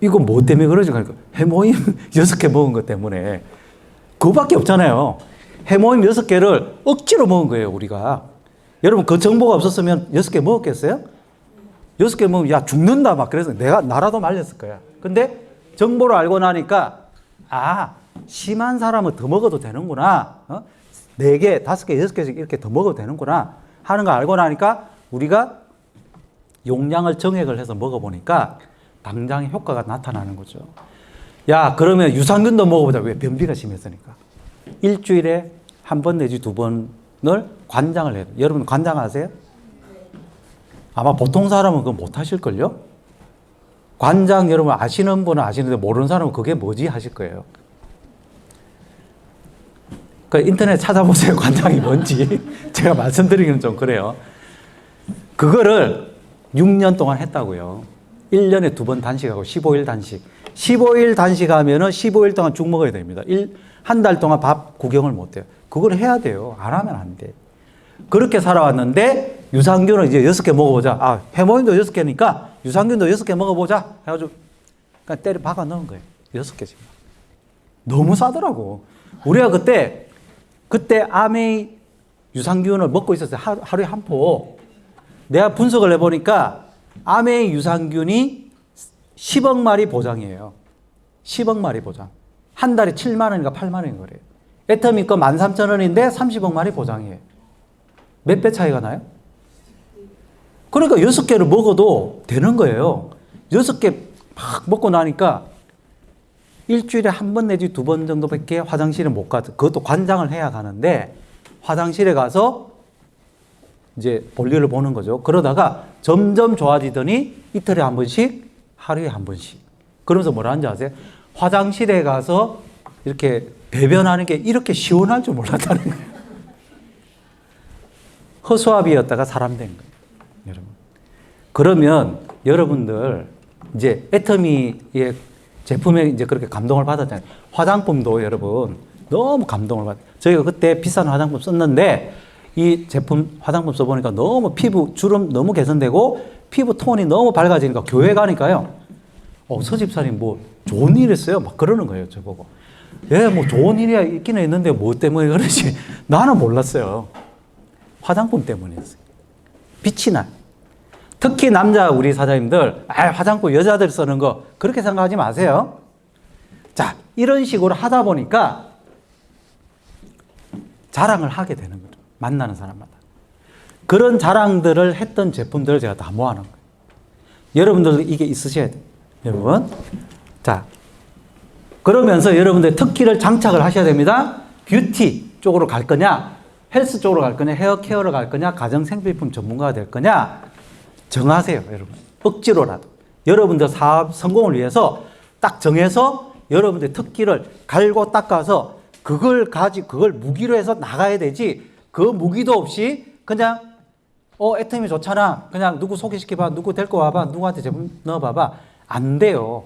이거 뭐 때문에 그러지? 그러니까 해모임 6개 먹은 것 때문에. 그거밖에 없잖아요. 해모임 6개를 억지로 먹은 거예요, 우리가. 여러분, 그 정보가 없었으면 6개 먹었겠어요? 6개 먹으면, 야, 죽는다. 막 그래서 나라도 말렸을 거야. 근데 정보를 알고 나니까, 심한 사람은 더 먹어도 되는구나. 4개, 5개, 6개씩 이렇게 더 먹어도 되는구나. 하는 거 알고 나니까 우리가 용량을 정액을 해서 먹어보니까 당장 효과가 나타나는 거죠. 야, 그러면 유산균도 먹어보자. 왜? 변비가 심했으니까. 일주일에 한 번 내지 2번을 관장을 해요. 여러분 관장 아세요? 아마 보통 사람은 그거 못 하실걸요? 관장 여러분 아시는 분은 아시는데 모르는 사람은 그게 뭐지 하실 거예요. 그러니까 인터넷 찾아보세요. 관장이 뭔지. 제가 말씀드리기는 좀 그래요. 그거를 6년 동안 했다고요. 1년에 2번 단식하고 15일 단식. 15일 단식하면은 15일 동안 죽 먹어야 됩니다. 한 달 동안 밥 구경을 못 해요. 그걸 해야 돼요. 안 하면 안 돼. 그렇게 살아왔는데 유산균을 이제 6개 먹어보자. 해모임도 6개니까 유산균도 6개 먹어보자. 해가지고 그냥 때려 박아 넣은 거예요. 6개씩. 너무 싸더라고. 우리가 그때 아메이 유산균을 먹고 있었어요. 하루에 한 포. 내가 분석을 해보니까 아메이 유산균이 10억 마리 보장이에요. 10억 마리 보장. 한 달에 7만 원인가 8만 원인 거래요. 애터미 거 13,000원인데 30억 마리 보장이에요. 몇 배 차이가 나요? 그러니까 6개를 먹어도 되는 거예요. 6개 막 먹고 나니까 일주일에 한 번 내지 2번 정도밖에 화장실에 못 가서, 그것도 관장을 해야 가는데 화장실에 가서 이제 볼일을 보는 거죠. 그러다가 점점 좋아지더니 이틀에 한 번씩, 하루에 한 번씩. 그러면서 뭐라 하는지 아세요? 화장실에 가서 이렇게 배변하는 게 이렇게 시원할 줄 몰랐다는 거예요. 허수아비였다가 사람 된 거예요. 여러분. 그러면 여러분들 이제 애터미의 제품에 이제 그렇게 감동을 받았잖아요. 화장품도 여러분 너무 감동을 받았어요. 저희가 그때 비싼 화장품 썼는데 이 제품 화장품 써보니까 너무 피부 주름 너무 개선되고 피부 톤이 너무 밝아지니까 교회 가니까요. 서집사님 뭐 좋은 일 했어요? 막 그러는 거예요. 저보고. 예, 뭐 좋은 일이 있기는 있는데 뭐 때문에 그러지? 나는 몰랐어요. 화장품 때문이었어요. 빛이 나. 특히 남자 우리 사장님들, 화장품 여자들 쓰는 거 그렇게 생각하지 마세요. 자, 이런 식으로 하다 보니까 자랑을 하게 되는 거죠. 만나는 사람마다. 그런 자랑들을 했던 제품들을 제가 다 모아놓은 거예요. 여러분들도 이게 있으셔야 돼요. 여러분. 자, 그러면서 여러분들 특기를 장착을 하셔야 됩니다. 뷰티 쪽으로 갈 거냐, 헬스 쪽으로 갈 거냐, 헤어 케어로 갈 거냐, 가정 생필품 전문가가 될 거냐, 정하세요, 여러분. 억지로라도. 여러분들 사업 성공을 위해서 딱 정해서 여러분들 특기를 갈고 닦아서 그걸 무기로 해서 나가야 되지, 그 무기도 없이 그냥, 애터미 좋잖아. 그냥 누구 소개시켜봐, 누구 데리고 와봐, 누구한테 제품 넣어봐봐. 안 돼요.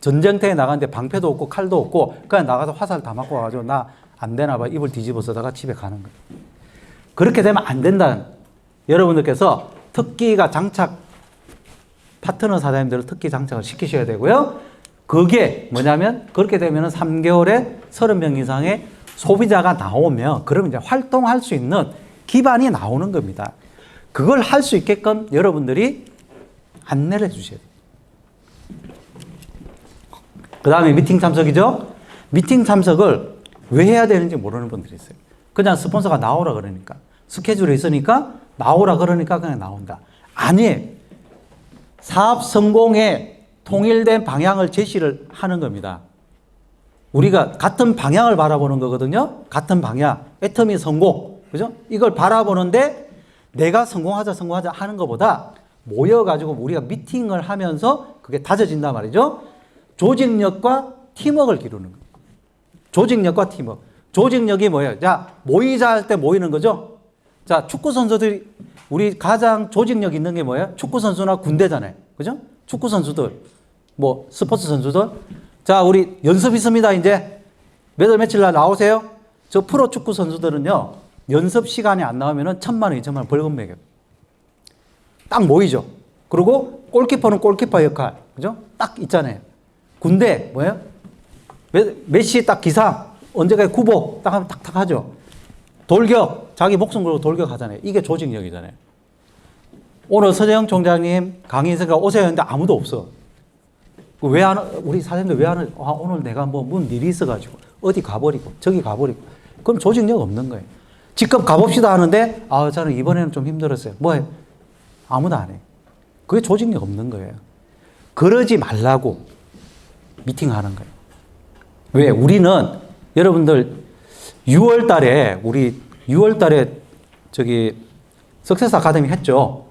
전쟁터에 나갔는데 방패도 없고 칼도 없고 그냥 나가서 화살 다 맞고 와가지고 나 안 되나 봐 이불 뒤집어 쓰다가 집에 가는 거예요. 그렇게 되면 안 된다는 여러분들께서 특기가 장착 파트너 사장님들을 특기 장착을 시키셔야 되고요. 그게 뭐냐면 그렇게 되면 3개월에 30명 이상의 소비자가 나오면 그러면 이제 활동할 수 있는 기반이 나오는 겁니다. 그걸 할 수 있게끔 여러분들이 안내를 해주셔야 돼요. 그 다음에 미팅 참석이죠. 미팅 참석을 왜 해야 되는지 모르는 분들이 있어요. 그냥 스폰서가 나오라 그러니까 스케줄이 있으니까 나오라 그러니까 그냥 나온다. 아니, 사업 성공에 통일된 방향을 제시를 하는 겁니다. 우리가 같은 방향을 바라보는 거거든요. 같은 방향, 애터미 성공, 그죠? 이걸 바라보는데 내가 성공하자 하는 것보다 모여가지고 우리가 미팅을 하면서 그게 다져진단 말이죠. 조직력과 팀워크를 기르는 거예요. 조직력과 팀워크. 조직력이 뭐예요? 자, 모이자 할 때 모이는 거죠. 자, 축구 선수들이 우리 가장 조직력 있는 게 뭐예요? 축구 선수나 군대잖아요. 그죠? 축구 선수들, 뭐 스포츠 선수들. 자, 우리 연습 있습니다. 이제 몇 월 며칠 날 나오세요. 저 프로 축구 선수들은요. 연습 시간에 안 나오면은 1,000만 원, 2,000만 원 벌금 매겨요. 딱 모이죠. 그리고 골키퍼는 골키퍼 역할. 그죠? 딱 있잖아요. 군대 뭐예요? 몇 시 딱 기상, 언제까지 구보 딱 하면 탁탁 하죠. 돌격, 자기 목숨 걸고 돌격하잖아요. 이게 조직력이잖아요. 오늘 서재영 총장님 강의생가 오세요 했는데 아무도 없어. 왜 안, 우리 사장님들 왜 안, 오늘 내가 뭐 뭔 일이 있어가지고 어디 가버리고 저기 가버리고. 그럼 조직력 없는 거예요. 직접 가봅시다 하는데 저는 이번에는 좀 힘들었어요. 뭐예요? 아무도 안 해. 그게 조직력 없는 거예요. 그러지 말라고 미팅하는 거예요. 왜? 우리는 여러분들 6월 달에 우리 6월 달에 저기 석세스 아카데미 했죠.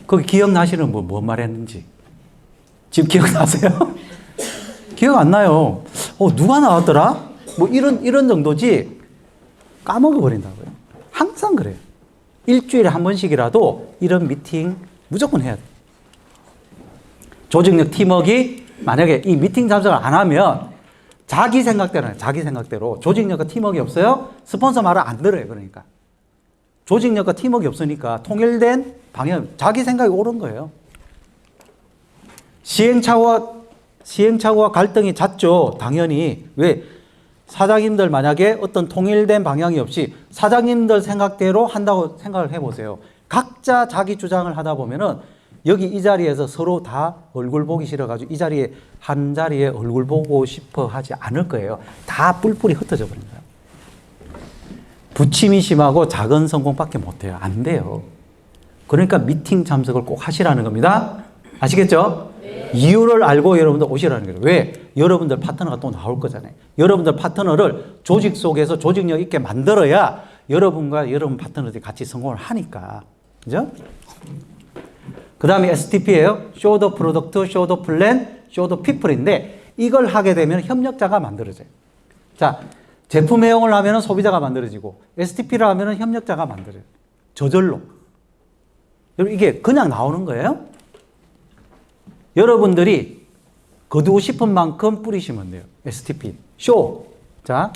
거기 기억나시는 분 뭔 말했는지 지금 기억나세요? 기억 안 나요. 누가 나왔더라? 뭐 이런 정도지 까먹어 버린다고요. 항상 그래요. 일주일에 한 번씩이라도 이런 미팅 무조건 해야 돼요. 조직력 팀워크가 만약에 이 미팅 참석을 안 하면 자기 생각대로 조직력과 팀워크가 없어요. 스폰서 말을 안 들어요. 그러니까 조직력과 팀워크가 없으니까 통일된 방향, 자기 생각이 옳은 거예요. 시행착오와 갈등이 잦죠. 당연히. 왜? 사장님들 만약에 어떤 통일된 방향이 없이 사장님들 생각대로 한다고 생각을 해보세요. 각자 자기 주장을 하다 보면은 여기 이 자리에서 서로 다 얼굴 보기 싫어가지고 이 자리에 한 자리에 얼굴 보고 싶어 하지 않을 거예요. 다 뿔뿔이 흩어져 버린 거예요. 부침이 심하고 작은 성공밖에 못해요. 안 돼요. 그러니까 미팅 참석을 꼭 하시라는 겁니다. 아시겠죠? 네. 이유를 알고 여러분들 오시라는 거예요. 왜? 여러분들 파트너가 또 나올 거잖아요. 여러분들 파트너를 조직 속에서 조직력 있게 만들어야 여러분과 여러분 파트너들이 같이 성공을 하니까. 그죠? 그 다음에 STP예요. Show the product, show the plan, show the people인데 이걸 하게 되면 협력자가 만들어져요. 자, 제품 내용을 하면 소비자가 만들어지고 STP를 하면 협력자가 만들어져요. 저절로. 여러분 이게 그냥 나오는 거예요. 여러분들이 거두고 싶은 만큼 뿌리시면 돼요. STP. 쇼. 자,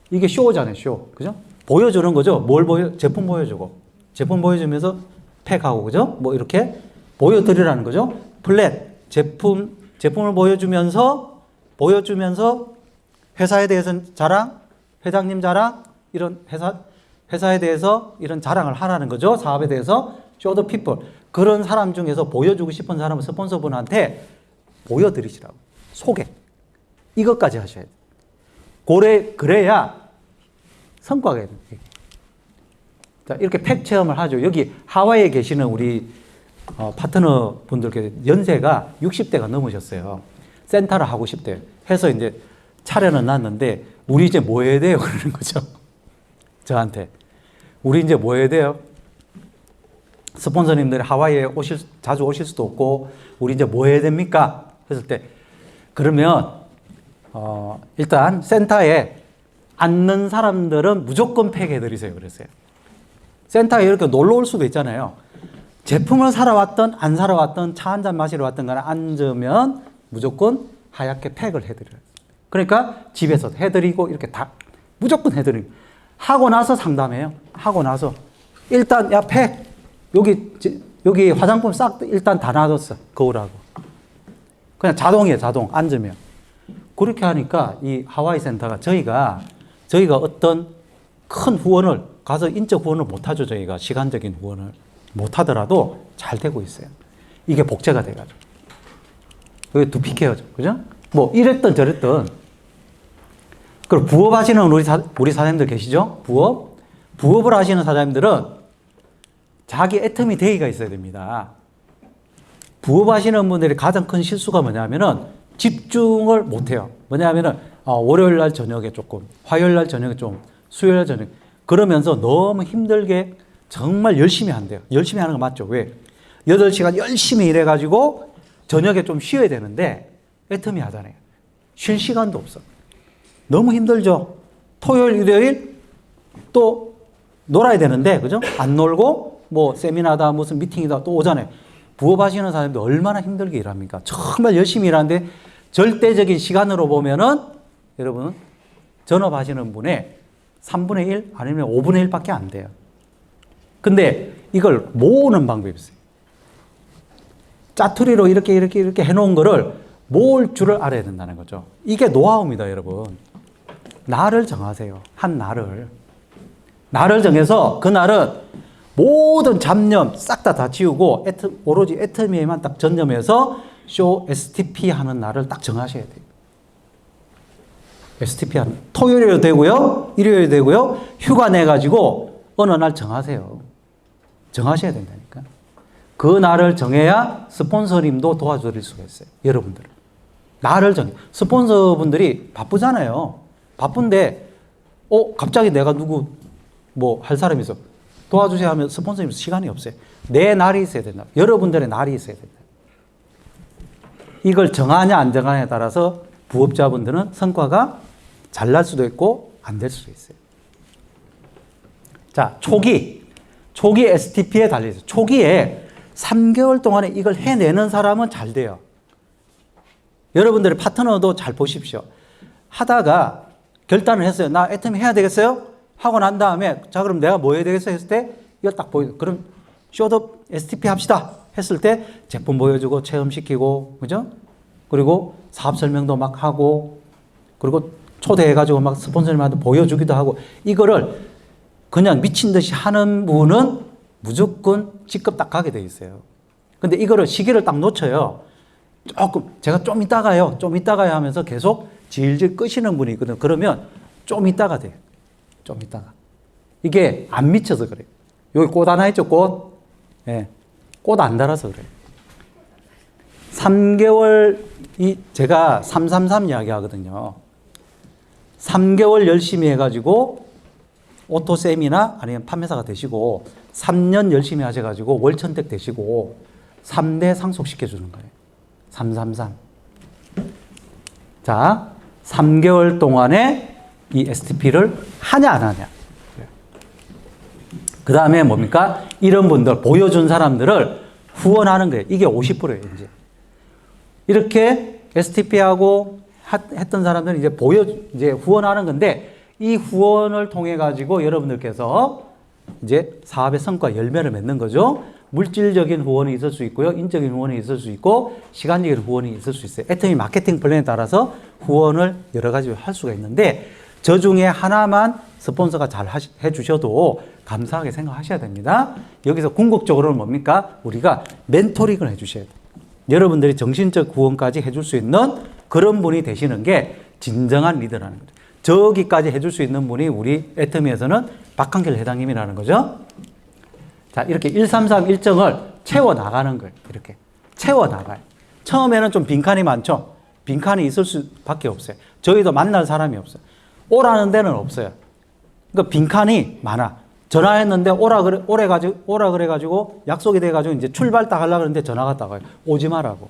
이게 쇼잖아요. 쇼. 그죠? 보여주는 거죠. 뭘 제품 보여주고. 제품 보여주면서 팩하고, 그죠? 뭐 이렇게 보여드리라는 거죠. 플랫. 제품을 보여주면서 회사에 대해서 자랑, 회장님 자랑, 이런 회사에 대해서 이런 자랑을 하라는 거죠. 사업에 대해서. show the people. 그런 사람 중에서 보여주고 싶은 사람은 스폰서분한테 보여드리시라고. 소개. 이것까지 하셔야 돼요. 그래야 성과가 있는 거예요. 자, 이렇게 팩 체험을 하죠. 여기 하와이에 계시는 우리 파트너 분들께 연세가 60대가 넘으셨어요. 센터를 하고 싶대요. 해서 이제 차려는 놨는데, 우리 이제 뭐 해야 돼요? 그러는 거죠. 저한테. 우리 이제 뭐 해야 돼요? 스폰서님들이 하와이에 자주 오실 수도 없고, 우리 이제 뭐 해야 됩니까? 했을 때, 그러면, 일단 센터에 앉는 사람들은 무조건 팩해드리세요. 그랬어요. 센터에 이렇게 놀러 올 수도 있잖아요. 제품을 사러 왔든 안 사러 왔든 차 한잔 마시러 왔든 간에 앉으면 무조건 하얗게 팩을 해드려요. 그러니까 집에서 해드리고 이렇게 다 무조건 해드리고 하고 나서 상담해요. 하고 나서 일단 야 팩 여기 화장품 싹 일단 다 놔뒀어. 거울하고 그냥 자동이에요. 자동 앉으면 그렇게 하니까 이 하와이 센터가 저희가 어떤 큰 후원을 가서 인적 후원을 못하죠. 저희가 시간적인 후원을 못하더라도 잘 되고 있어요. 이게 복제가 돼가지고 여기 두피케어죠. 그죠? 뭐 이랬던 저랬던 그리고 부업하시는 우리 사장님들 계시죠? 부업을 하시는 사장님들은 자기 애터미 데이가 있어야 됩니다. 부업하시는 분들이 가장 큰 실수가 뭐냐면은 집중을 못해요. 뭐냐면은 월요일 날 저녁에 조금, 화요일 날 저녁에 좀, 수요일 날 저녁에 그러면서 너무 힘들게 정말 열심히 한대요. 열심히 하는 거 맞죠? 왜? 8시간 열심히 일해가지고 저녁에 좀 쉬어야 되는데 애터미 하잖아요. 쉴 시간도 없어. 너무 힘들죠? 토요일, 일요일 또 놀아야 되는데, 그죠? 안 놀고 뭐 세미나다 무슨 미팅이다 또 오잖아요. 부업하시는 사람들 얼마나 힘들게 일합니까? 정말 열심히 일하는데 절대적인 시간으로 보면은 여러분 전업하시는 분의 3분의 1 아니면 5분의 1밖에 안 돼요. 근데 이걸 모으는 방법이 있어요. 짜투리로 이렇게 해놓은 거를 모을 줄을 알아야 된다는 거죠. 이게 노하우입니다, 여러분. 날을 정하세요. 한 날을. 날을 정해서 그 날은 모든 잡념 싹 다 지우고 오로지 애터미에만 딱 전념해서 쇼 STP 하는 날을 딱 정하셔야 돼요. STP 하는 토요일에도 되고요. 일요일에도 되고요. 휴가 내가지고 어느 날 정하세요. 정하셔야 된다니까. 그 날을 정해야 스폰서님도 도와드릴 수가 있어요. 여러분들은. 날을 정해. 스폰서분들이 바쁘잖아요. 바쁜데 갑자기 내가 누구 뭐 할 사람이 있어. 도와주세요 하면 스폰서님 시간이 없어요. 내 날이 있어야 된다. 여러분들의 날이 있어야 된다. 이걸 정하냐 안 정하냐에 따라서 부업자분들은 성과가 잘 날 수도 있고 안 될 수도 있어요. 자, 초기 STP에 달려있어요. 초기에 3개월 동안에 이걸 해내는 사람은 잘 돼요. 여러분들의 파트너도 잘 보십시오. 하다가 결단을 했어요. 나 애터미 해야 되겠어요? 하고 난 다음에 자 그럼 내가 뭐 해야 되겠어 했을 때 이걸 딱 보여. 그럼 쇼업 STP 합시다 했을 때 제품 보여주고 체험시키고 그죠? 그리고 사업 설명도 막 하고 그리고 초대해가지고 막 스폰서님한테 보여주기도 하고 이거를 그냥 미친 듯이 하는 분은 무조건 직급 딱 가게 돼 있어요. 근데 이거를 시기를 딱 놓쳐요. 조금 제가 좀 이따가요 하면서 계속 질질 끄시는 분이 있거든요. 그러면 좀 이따가 돼요. 좀 이따가. 이게 안 미쳐서 그래요. 여기 꽃 하나 있죠, 꽃? 예. 꽃 안 달아서 그래요. 3개월, 제가 333 이야기 하거든요. 3개월 열심히 해가지고 오토쌤이나 아니면 판매사가 되시고 3년 열심히 하셔가지고 월천택 되시고 3대 상속시켜주는 거예요. 333. 자, 3개월 동안에 이 STP를 하냐 안 하냐. 그 다음에 뭡니까? 이런 분들 보여준 사람들을 후원하는 거예요. 이게 50%예요. 이렇게 STP하고 했던 사람들은 이제 후원하는 건데 이 후원을 통해 가지고 여러분들께서 이제 사업의 성과 열매를 맺는 거죠. 물질적인 후원이 있을 수 있고요. 인적인 후원이 있을 수 있고 시간적인 후원이 있을 수 있어요. 애터미 마케팅 플랜에 따라서 후원을 여러 가지 할 수가 있는데 저 중에 하나만 스폰서가 잘 해주셔도 감사하게 생각하셔야 됩니다. 여기서 궁극적으로는 뭡니까? 우리가 멘토링을 해주셔야 돼요. 여러분들이 정신적 후원까지 해줄 수 있는 그런 분이 되시는 게 진정한 리더라는 거죠. 저기까지 해줄 수 있는 분이 우리 애터미에서는 박한길 회장님이라는 거죠. 자, 이렇게 133 일정을 채워나가는 거예요. 이렇게 채워나가요. 처음에는 좀 빈칸이 많죠. 빈칸이 있을 수밖에 없어요. 저희도 만날 사람이 없어요. 오라는 데는 없어요. 그러니까 빈칸이 많아. 전화했는데 오라 그래가지고 약속이 돼가지고 이제 출발 딱 하려고 그러는데 전화가 딱 와요. 오지 마라고.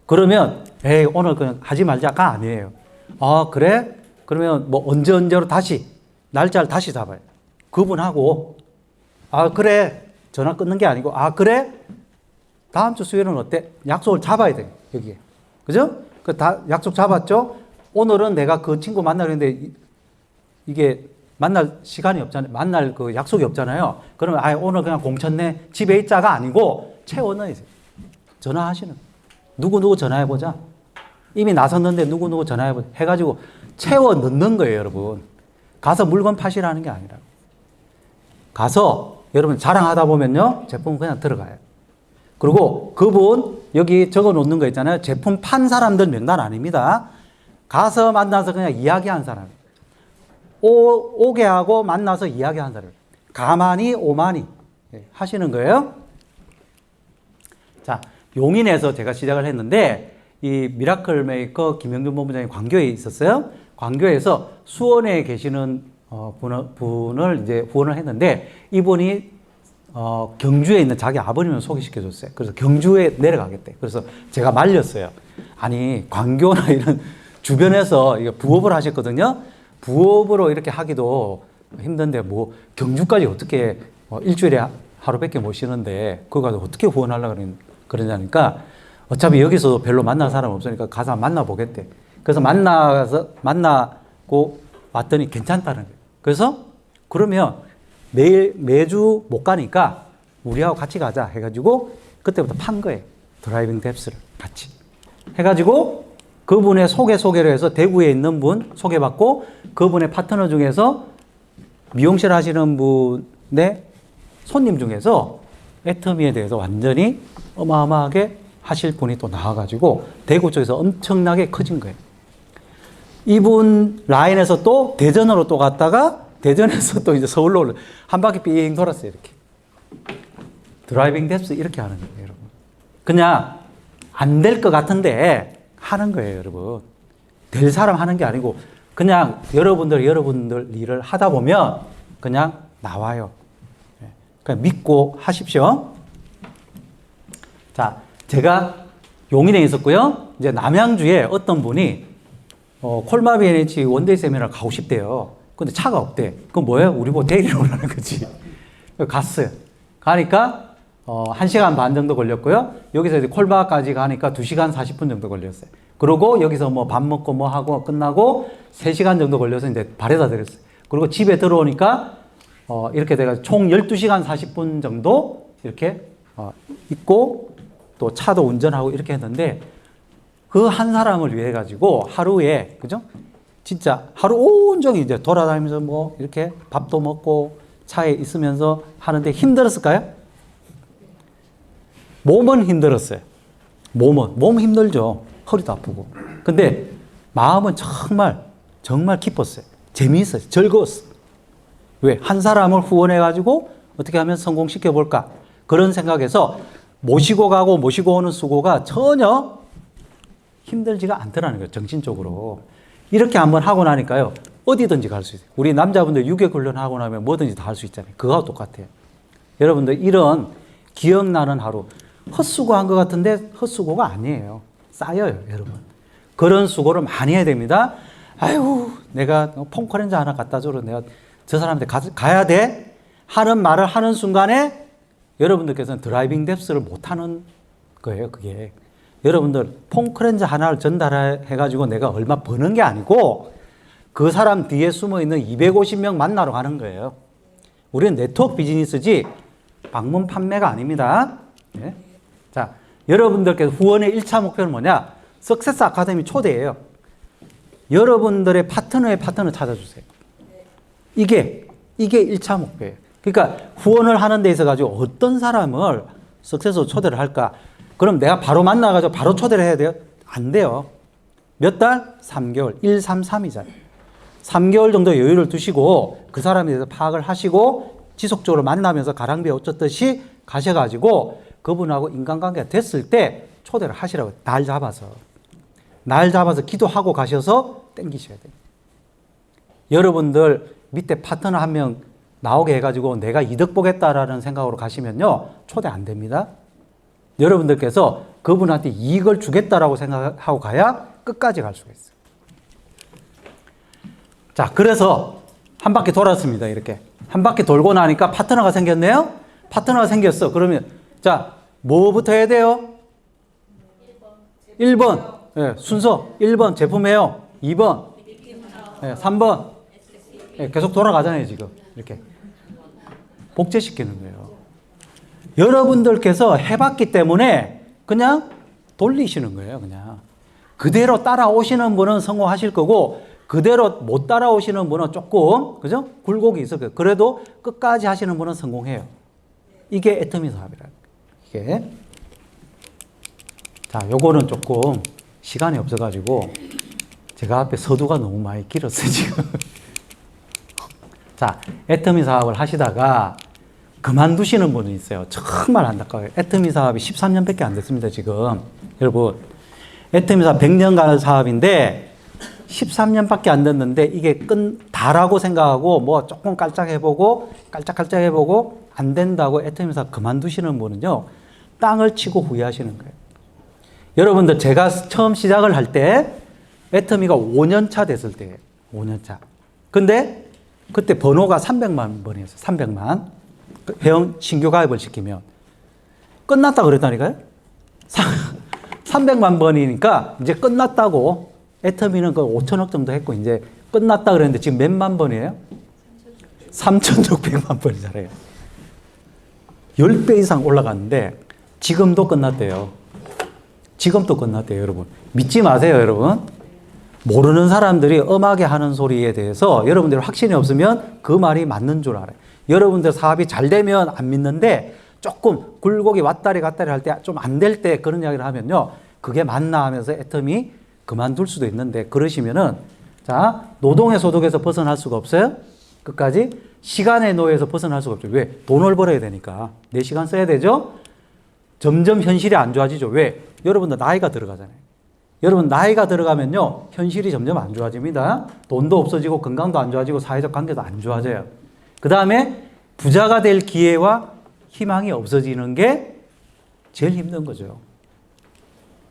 그러면 에이 오늘 그냥 하지 말자가 아니에요. 아 그래? 그러면 뭐 언제로 다시 날짜를 다시 잡아요. 그분하고 아 그래 전화 끊는 게 아니고 아 그래? 다음 주 수요일은 어때? 약속을 잡아야 돼요. 여기에. 그죠? 그 다 약속 잡았죠? 오늘은 내가 그 친구 만나려 했는데 이게 만날 시간이 없잖아요. 만날 그 약속이 없잖아요. 그러면 오늘 그냥 공쳤네. 집에 있자가 아니고 채워 넣으세요. 전화하시는. 누구 전화해보자. 이미 나섰는데 누구 전화해보자. 해가지고 채워 넣는 거예요, 여러분. 가서 물건 파시라는 게 아니라. 가서 여러분 자랑하다 보면요. 제품 그냥 들어가요. 그리고 그분 여기 적어 놓는 거 있잖아요. 제품 판 사람들 명단 아닙니다. 가서 만나서 그냥 이야기한 사람. 오게 하고 만나서 이야기한 사람. 가만히 오만히 하시는 거예요. 자, 용인에서 제가 시작을 했는데 이 미라클 메이커 김영준 본부장이 광교에 있었어요. 광교에서 수원에 계시는 분을 이제 후원을 했는데 이분이 경주에 있는 자기 아버님을 소개시켜줬어요. 그래서 경주에 내려가겠대. 그래서 제가 말렸어요. 아니 광교나 이런 주변에서 부업을 하셨거든요. 부업으로 이렇게 하기도 힘든데 뭐 경주까지 어떻게 일주일에 하루밖에 못 쉬는데 그거 가지고 어떻게 후원하려고 그러냐니까 어차피 여기서도 별로 만날 사람 없으니까 가서 만나보겠대. 그래서 만나고 왔더니 괜찮다는 거예요. 그래서 그러면 매주 못 가니까 우리하고 같이 가자 해가지고 그때부터 판 거예요. 드라이빙 뎁스를 같이. 해가지고 그분의 소개를 해서 대구에 있는 분 소개받고 그분의 파트너 중에서 미용실 하시는 분의 손님 중에서 애터미에 대해서 완전히 어마어마하게 하실 분이 또 나와가지고 대구 쪽에서 엄청나게 커진 거예요. 이분 라인에서 또 대전으로 또 갔다가 대전에서 또 이제 서울로 한 바퀴 삥 돌았어요. 이렇게. 드라이빙 뎁스 이렇게 하는 거예요, 여러분. 그냥 안 될 것 같은데 하는 거예요, 여러분. 될 사람 하는 게 아니고 그냥 여러분들 일을 하다 보면 그냥 나와요. 그냥 믿고 하십시오. 자, 제가 용인에 있었고요. 이제 남양주에 어떤 분이 콜마비 NH 원데이 세미나를 가고 싶대요. 근데 차가 없대. 그건 뭐예요? 우리 보고 데리러 오라는 거지. 갔어요. 가니까 1시간 반 정도 걸렸고요. 여기서 이제 콜바까지 가니까 2시간 40분 정도 걸렸어요. 그리고 여기서 뭐 밥 먹고 뭐 하고 끝나고 3시간 정도 걸려서 이제 발에다 드렸어요. 그리고 집에 들어오니까 이렇게 돼가지고 총 12시간 40분 정도 이렇게 있고 또 차도 운전하고 이렇게 했는데 그 한 사람을 위해 가지고 하루에, 그죠? 진짜 하루 온종일 이제 돌아다니면서 뭐 이렇게 밥도 먹고 차에 있으면서 하는데 힘들었을까요? 몸은 힘들었어요. 몸 힘들죠. 허리도 아프고. 근데 마음은 정말 기뻤어요. 재미있어요. 즐거웠어요. 왜? 한 사람을 후원해가지고 어떻게 하면 성공시켜 볼까? 그런 생각에서 모시고 가고 모시고 오는 수고가 전혀 힘들지가 않더라는 거예요. 정신적으로. 이렇게 한번 하고 나니까요. 어디든지 갈 수 있어요. 우리 남자분들 유격 훈련하고 나면 뭐든지 다 할 수 있잖아요. 그거하고 똑같아요. 여러분들 이런 기억나는 하루. 헛수고한 것 같은데 헛수고가 아니에요. 쌓여요, 여러분. 그런 수고를 많이 해야 됩니다. 아유, 내가 폼크렌즈 하나 갖다 줘라. 내가 저 사람한테 가야 돼? 하는 말을 하는 순간에 여러분들께서는 드라이빙 뎁스를 못하는 거예요, 그게. 여러분들 폼크렌즈 하나를 전달해가지고 내가 얼마 버는 게 아니고 그 사람 뒤에 숨어있는 250명 만나러 가는 거예요. 우리는 네트워크 비즈니스지 방문 판매가 아닙니다. 네? 자, 여러분들께서 후원의 1차 목표는 뭐냐? 석세스 아카데미 초대예요. 여러분들의 파트너의 파트너 찾아주세요. 이게 1차 목표예요. 그러니까 후원을 하는 데 있어 가지고 어떤 사람을 석세스로 초대를 할까? 그럼 내가 바로 만나가지고 바로 초대를 해야 돼요? 안 돼요. 몇 달? 3개월. 1, 3, 3이잖아요. 3개월 정도 여유를 두시고 그 사람에 대해서 파악을 하시고 지속적으로 만나면서 가랑비에 옷 젖듯이 가셔가지고 그분하고 인간관계가 됐을 때 초대를 하시라고. 날 잡아서 기도하고 가셔서 땡기셔야 돼요. 여러분들 밑에 파트너 한 명 나오게 해가지고 내가 이득 보겠다라는 생각으로 가시면요. 초대 안 됩니다. 여러분들께서 그분한테 이익을 주겠다라고 생각하고 가야 끝까지 갈 수가 있어요. 자, 그래서 한 바퀴 돌았습니다. 이렇게. 한 바퀴 돌고 나니까 파트너가 생겼네요? 파트너가 생겼어. 그러면, 자, 뭐부터 해야 돼요? 1번. 예, 순서 1번 제품이에요. 2번, 예, 3번. 예, 계속 돌아가잖아요, 지금. 이렇게. 복제시키는 거예요. 여러분들께서 해봤기 때문에 그냥 돌리시는 거예요, 그냥. 그대로 따라오시는 분은 성공하실 거고, 그대로 못 따라오시는 분은 조금, 그죠? 굴곡이 있을 거예요. 그래도 끝까지 하시는 분은 성공해요. 이게 애터미 사업이라는 거예요. 이게. 자, 요거는 조금 시간이 없어가지고, 제가 앞에 서두가 너무 많이 길었어요, 지금. 자, 애터미 사업을 하시다가 그만두시는 분이 있어요. 정말 안타까워요. 애터미 사업이 13년밖에 안 됐습니다, 지금. 여러분, 애터미 사업 100년간 사업인데 13년밖에 안 됐는데 이게 다라고 생각하고 뭐 조금 깔짝해보고 깔짝깔짝해보고 안 된다고 애터미 사업 그만두시는 분은요, 땅을 치고 후회하시는 거예요. 여러분들, 제가 처음 시작을 할 때 애터미가 5년 차 됐을 때예요. 5년 차. 근데 그때 번호가 300만 번이었어요. 300만. 회원 신규 가입을 시키면. 끝났다 그랬다니까요? 300만 번이니까 이제 끝났다고. 애터미는 그 5천억 정도 했고 이제 끝났다 그랬는데 지금 몇만 번이에요? 3,600만 번이잖아요. 10배 이상 올라갔는데 지금도 끝났대요. 지금도 끝났대요, 여러분. 믿지 마세요, 여러분. 모르는 사람들이 엄하게 하는 소리에 대해서 여러분들이 확신이 없으면 그 말이 맞는 줄 알아요. 여러분들 사업이 잘 되면 안 믿는데 조금 굴곡이 왔다리 갔다리 할 때 좀 안 될 때 그런 이야기를 하면요, 그게 맞나 하면서 애터미 그만둘 수도 있는데, 그러시면은 자, 노동의 소득에서 벗어날 수가 없어요. 끝까지 시간의 노예에서 벗어날 수가 없죠. 왜? 돈을 벌어야 되니까. 내 시간 써야 되죠. 점점 현실이 안 좋아지죠. 왜? 여러분들 나이가 들어가잖아요. 여러분, 나이가 들어가면요, 현실이 점점 안 좋아집니다. 돈도 없어지고 건강도 안 좋아지고 사회적 관계도 안 좋아져요. 그 다음에 부자가 될 기회와 희망이 없어지는 게 제일 힘든 거죠.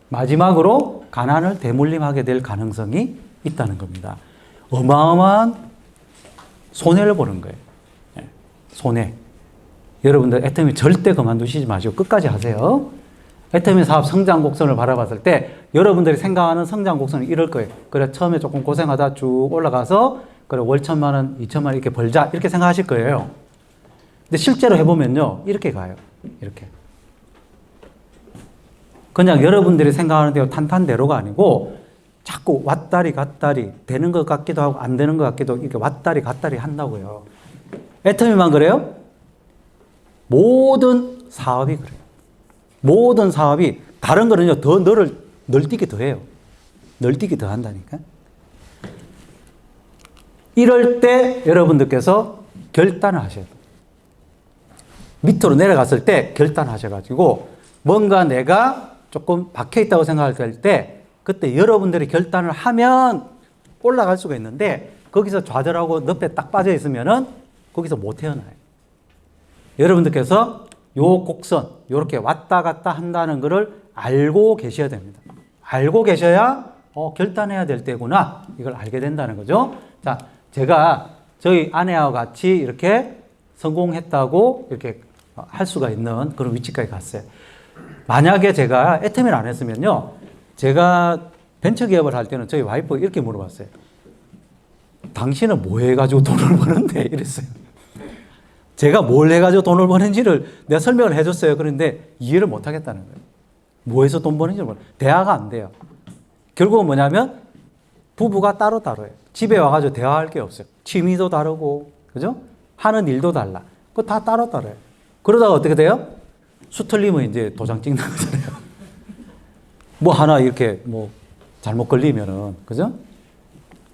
마지막으로 가난을 대물림하게 될 가능성이 있다는 겁니다. 어마어마한 손해를 보는 거예요. 손해. 여러분들 애터미 절대 그만두시지 마시고 끝까지 하세요. 애터미 사업 성장 곡선을 바라봤을 때 여러분들이 생각하는 성장 곡선은 이럴 거예요. 그래, 처음에 조금 고생하다 쭉 올라가서 그래, 월 1,000만 원, 2,000만 원 이렇게 벌자 이렇게 생각하실 거예요. 근데 실제로 해보면요, 이렇게 가요. 이렇게. 그냥 여러분들이 생각하는 대로 탄탄대로가 아니고 자꾸 왔다리 갔다리 되는 것 같기도 하고 안 되는 것 같기도 하고 이렇게 왔다리 갔다리 한다고요. 애터미만 그래요? 모든 사업이 그래요. 모든 사업이, 다른 거는요, 더 널뛰기 더 해요. 널뛰기 더 한다니까. 이럴 때 여러분들께서 결단을 하셔야 돼요. 밑으로 내려갔을 때 결단하셔가지고 뭔가 내가 조금 박혀있다고 생각할 때 그때 여러분들이 결단을 하면 올라갈 수가 있는데 거기서 좌절하고 늪에 딱 빠져 있으면은 거기서 못 태어나요. 여러분들께서 요 곡선, 요렇게 왔다 갔다 한다는 것을 알고 계셔야 됩니다. 알고 계셔야 결단해야 될 때구나, 이걸 알게 된다는 거죠. 자, 제가 저희 아내와 같이 이렇게 성공했다고 이렇게 할 수가 있는 그런 위치까지 갔어요. 만약에 제가 애터미를 안 했으면요, 제가 벤처기업을 할 때는 저희 와이프가 이렇게 물어봤어요. 당신은 뭐 해가지고 돈을 버는데? 이랬어요. 제가 뭘 해가지고 돈을 버는지를 내가 설명을 해줬어요. 그런데 이해를 못 하겠다는 거예요. 뭐 해서 돈 버는지 몰라요. 대화가 안 돼요. 결국은 뭐냐면 부부가 따로따로예요. 집에 와가지고 대화할 게 없어요. 취미도 다르고, 그죠? 하는 일도 달라. 그거 다 따로따로예요. 그러다가 어떻게 돼요? 수틀리면 이제 도장 찍는 거잖아요. 뭐 하나 이렇게 뭐 잘못 걸리면은, 그죠?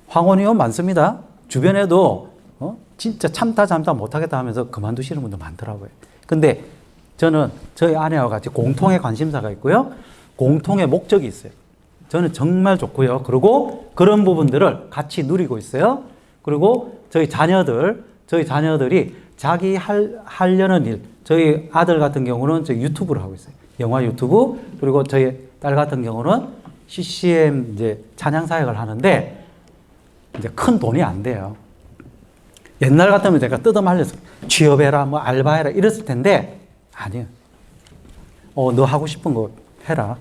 황혼이요 많습니다. 주변에도 진짜 참다 못하겠다 하면서 그만두시는 분도 많더라고요. 근데 저는 저희 아내와 같이 공통의 관심사가 있고요. 공통의 목적이 있어요. 저는 정말 좋고요. 그리고 그런 부분들을 같이 누리고 있어요. 그리고 저희 자녀들이 자기 하려는 일, 저희 아들 같은 경우는 저희 유튜브를 하고 있어요. 영화 유튜브. 그리고 저희 딸 같은 경우는 CCM 이제 찬양 사역을 하는데 이제 큰 돈이 안 돼요. 옛날 같으면 제가 뜯어말려서 취업해라, 뭐 알바해라 이랬을 텐데 아니에요. 너 하고 싶은 거 해라.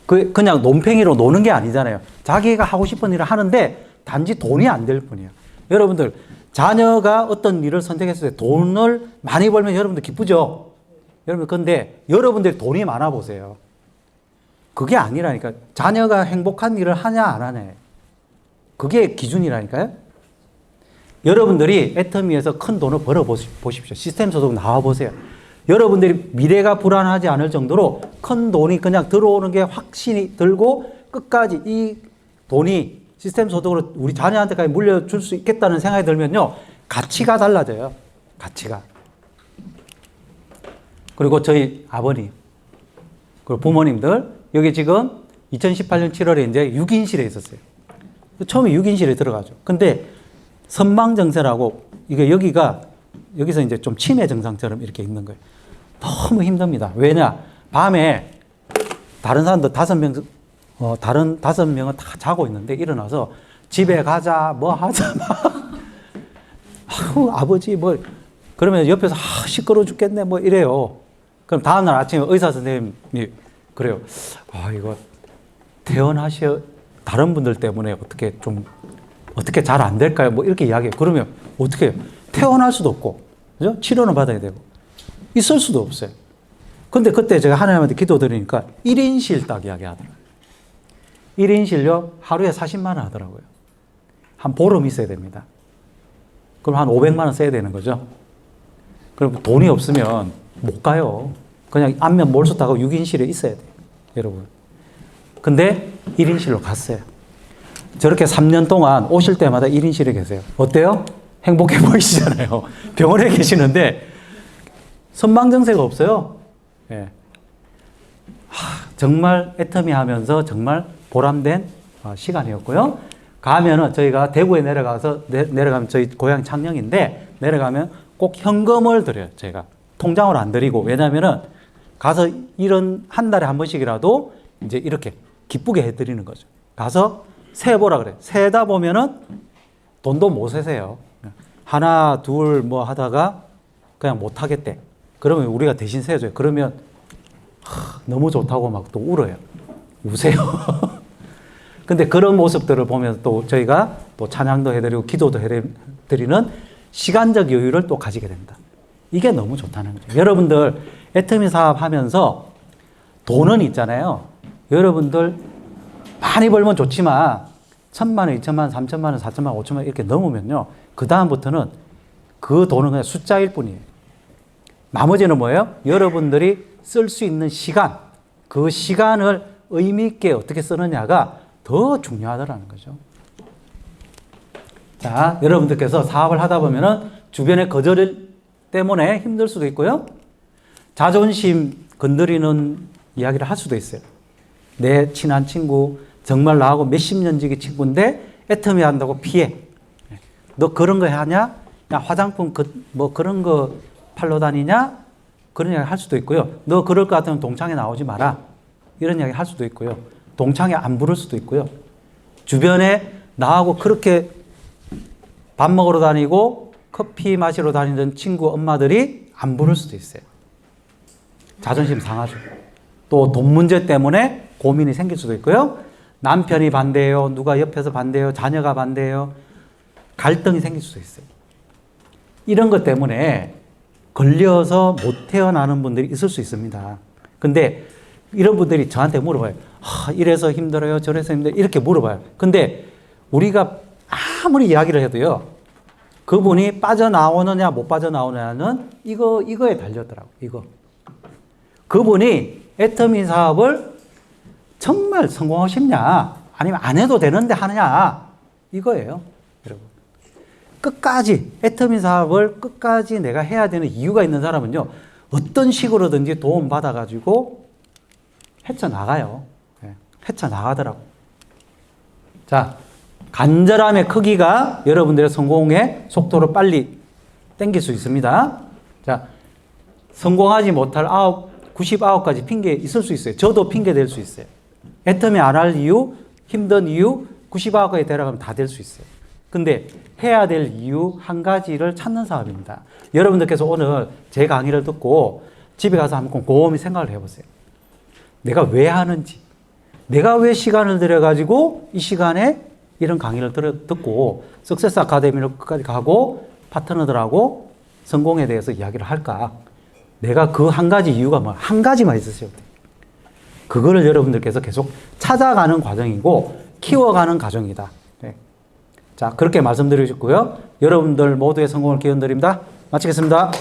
그냥 논팽이로 노는 게 아니잖아요. 자기가 하고 싶은 일을 하는데 단지 돈이 안 될 뿐이에요. 여러분들, 자녀가 어떤 일을 선택했을 때 돈을 많이 벌면 여러분들 기쁘죠? 여러분, 근데 여러분들이 돈이 많아 보세요. 그게 아니라니까. 자녀가 행복한 일을 하냐, 안 하냐. 그게 기준이라니까요. 여러분들이 애터미에서 큰 돈을 벌어 보십시오. 시스템 소득 나와 보세요. 여러분들이 미래가 불안하지 않을 정도로 큰 돈이 그냥 들어오는 게 확신이 들고 끝까지 이 돈이 시스템 소득으로 우리 자녀한테까지 물려줄 수 있겠다는 생각이 들면요. 가치가 달라져요. 가치가. 그리고 저희 아버님, 그리고 부모님들, 여기 지금 2018년 7월에 이제 6인실에 있었어요. 처음에 6인실에 들어가죠. 근데 선망정세라고 이게 여기서 이제 좀 치매 증상처럼 이렇게 있는 거예요. 너무 힘듭니다. 왜냐? 밤에 다른 사람들 다른 5명은 다 자고 있는데 일어나서 집에 가자, 뭐 하자, 막. 아버지, 뭐. 그러면 옆에서, 시끄러워 죽겠네, 뭐 이래요. 그럼 다음날 아침에 의사 선생님이 그래요. 이거 다른 분들 때문에 어떻게 잘 안 될까요? 뭐 이렇게 이야기해요. 그러면 어떻게 해요? 퇴원할 수도 없고, 그죠? 치료는 받아야 되고, 있을 수도 없어요. 근데 그때 제가 하나님한테 기도드리니까 1인실 딱 이야기하더라고요. 1인실요, 하루에 40만 원 하더라고요. 한 보름 있어야 됩니다. 그럼 한 500만 원 써야 되는 거죠. 그럼 돈이 없으면 못 가요. 그냥 안면 몰수 타고 6인실에 있어야 돼요. 여러분. 근데 1인실로 갔어요. 저렇게 3년 동안 오실 때마다 1인실에 계세요. 어때요? 행복해 보이시잖아요. 병원에 계시는데 선망정세가 없어요. 예. 정말 애터미 하면서 정말 보람된 시간이었고요. 가면은 저희가 대구에 내려가면 저희 고향 창녕인데 내려가면 꼭 현금을 드려요. 제가 통장으로 안 드리고. 왜냐면은 가서 이런 한 달에 한 번씩이라도 이제 이렇게 기쁘게 해드리는 거죠. 가서 세보라 그래. 세다 보면은 돈도 못 세세요. 하나, 둘 뭐 하다가 그냥 못 하겠대. 그러면 우리가 대신 세줘요. 그러면 너무 좋다고 막 또 울어요. 우세요. 근데 그런 모습들을 보면서 또 저희가 또 찬양도 해드리고 기도도 해드리는 시간적 여유를 또 가지게 된다. 이게 너무 좋다는 거죠. 여러분들 애터미 사업 하면서 돈은 있잖아요. 여러분들 많이 벌면 좋지만 1,000만 원, 2,000만 원, 3,000만 원, 4,000만 원, 5,000만 원 이렇게 넘으면요. 그 다음부터는 그 돈은 그냥 숫자일 뿐이에요. 나머지는 뭐예요? 여러분들이 쓸 수 있는 시간, 그 시간을 의미 있게 어떻게 쓰느냐가 더 중요하다는 거죠. 자, 여러분들께서 사업을 하다 보면은 주변의 거절 때문에 힘들 수도 있고요. 자존심 건드리는 이야기를 할 수도 있어요. 내 친한 친구, 정말 나하고 몇십 년 지기 친구인데 애터미 한다고 피해. 너 그런 거 하냐? 야, 화장품 뭐 그런 거 팔러 다니냐? 그런 이야기 할 수도 있고요. 너 그럴 것 같으면 동창회 나오지 마라. 이런 이야기 할 수도 있고요. 동창회 안 부를 수도 있고요. 주변에 나하고 그렇게 밥 먹으러 다니고 커피 마시러 다니던 친구 엄마들이 안 부를 수도 있어요. 자존심 상하죠. 또 돈 문제 때문에 고민이 생길 수도 있고요. 남편이 반대해요. 누가 옆에서 반대해요. 자녀가 반대해요. 갈등이 생길 수도 있어요. 이런 것 때문에 걸려서 못 태어나는 분들이 있을 수 있습니다. 근데 이런 분들이 저한테 물어봐요. 이래서 힘들어요. 저래서 힘들어요. 이렇게 물어봐요. 근데 우리가 아무리 이야기를 해도요. 그분이 빠져나오느냐 못 빠져나오느냐는 이거에 달렸더라고요. 이거. 그분이 애터미 사업을 정말 성공하고 싶냐 아니면 안 해도 되는데 하느냐 이거예요. 여러분. 끝까지 애터미 사업을 끝까지 내가 해야 되는 이유가 있는 사람은요. 어떤 식으로든지 도움 받아가지고 헤쳐나가요. 헤쳐나가더라고. 자, 간절함의 크기가 여러분들의 성공의 속도를 빨리 당길 수 있습니다. 자, 성공하지 못할 99가지 핑계 있을 수 있어요. 저도 핑계 될 수 있어요. 애터미 안 할 이유, 힘든 이유, 99가지 데려가면 다 될 수 있어요. 근데 해야 될 이유 한 가지를 찾는 사업입니다. 여러분들께서 오늘 제 강의를 듣고 집에 가서 한번 곰곰이 생각을 해보세요. 내가 왜 하는지, 내가 왜 시간을 들여가지고 이 시간에 이런 강의를 듣고 석세스 아카데미로 끝까지 가고 파트너들하고 성공에 대해서 이야기를 할까? 내가 그 한 가지 이유가 뭐 한 가지만 있으셔도 돼요. 그거를 여러분들께서 계속 찾아가는 과정이고 키워가는 과정이다. 네. 자, 그렇게 말씀드리셨고요. 여러분들 모두의 성공을 기원드립니다. 마치겠습니다.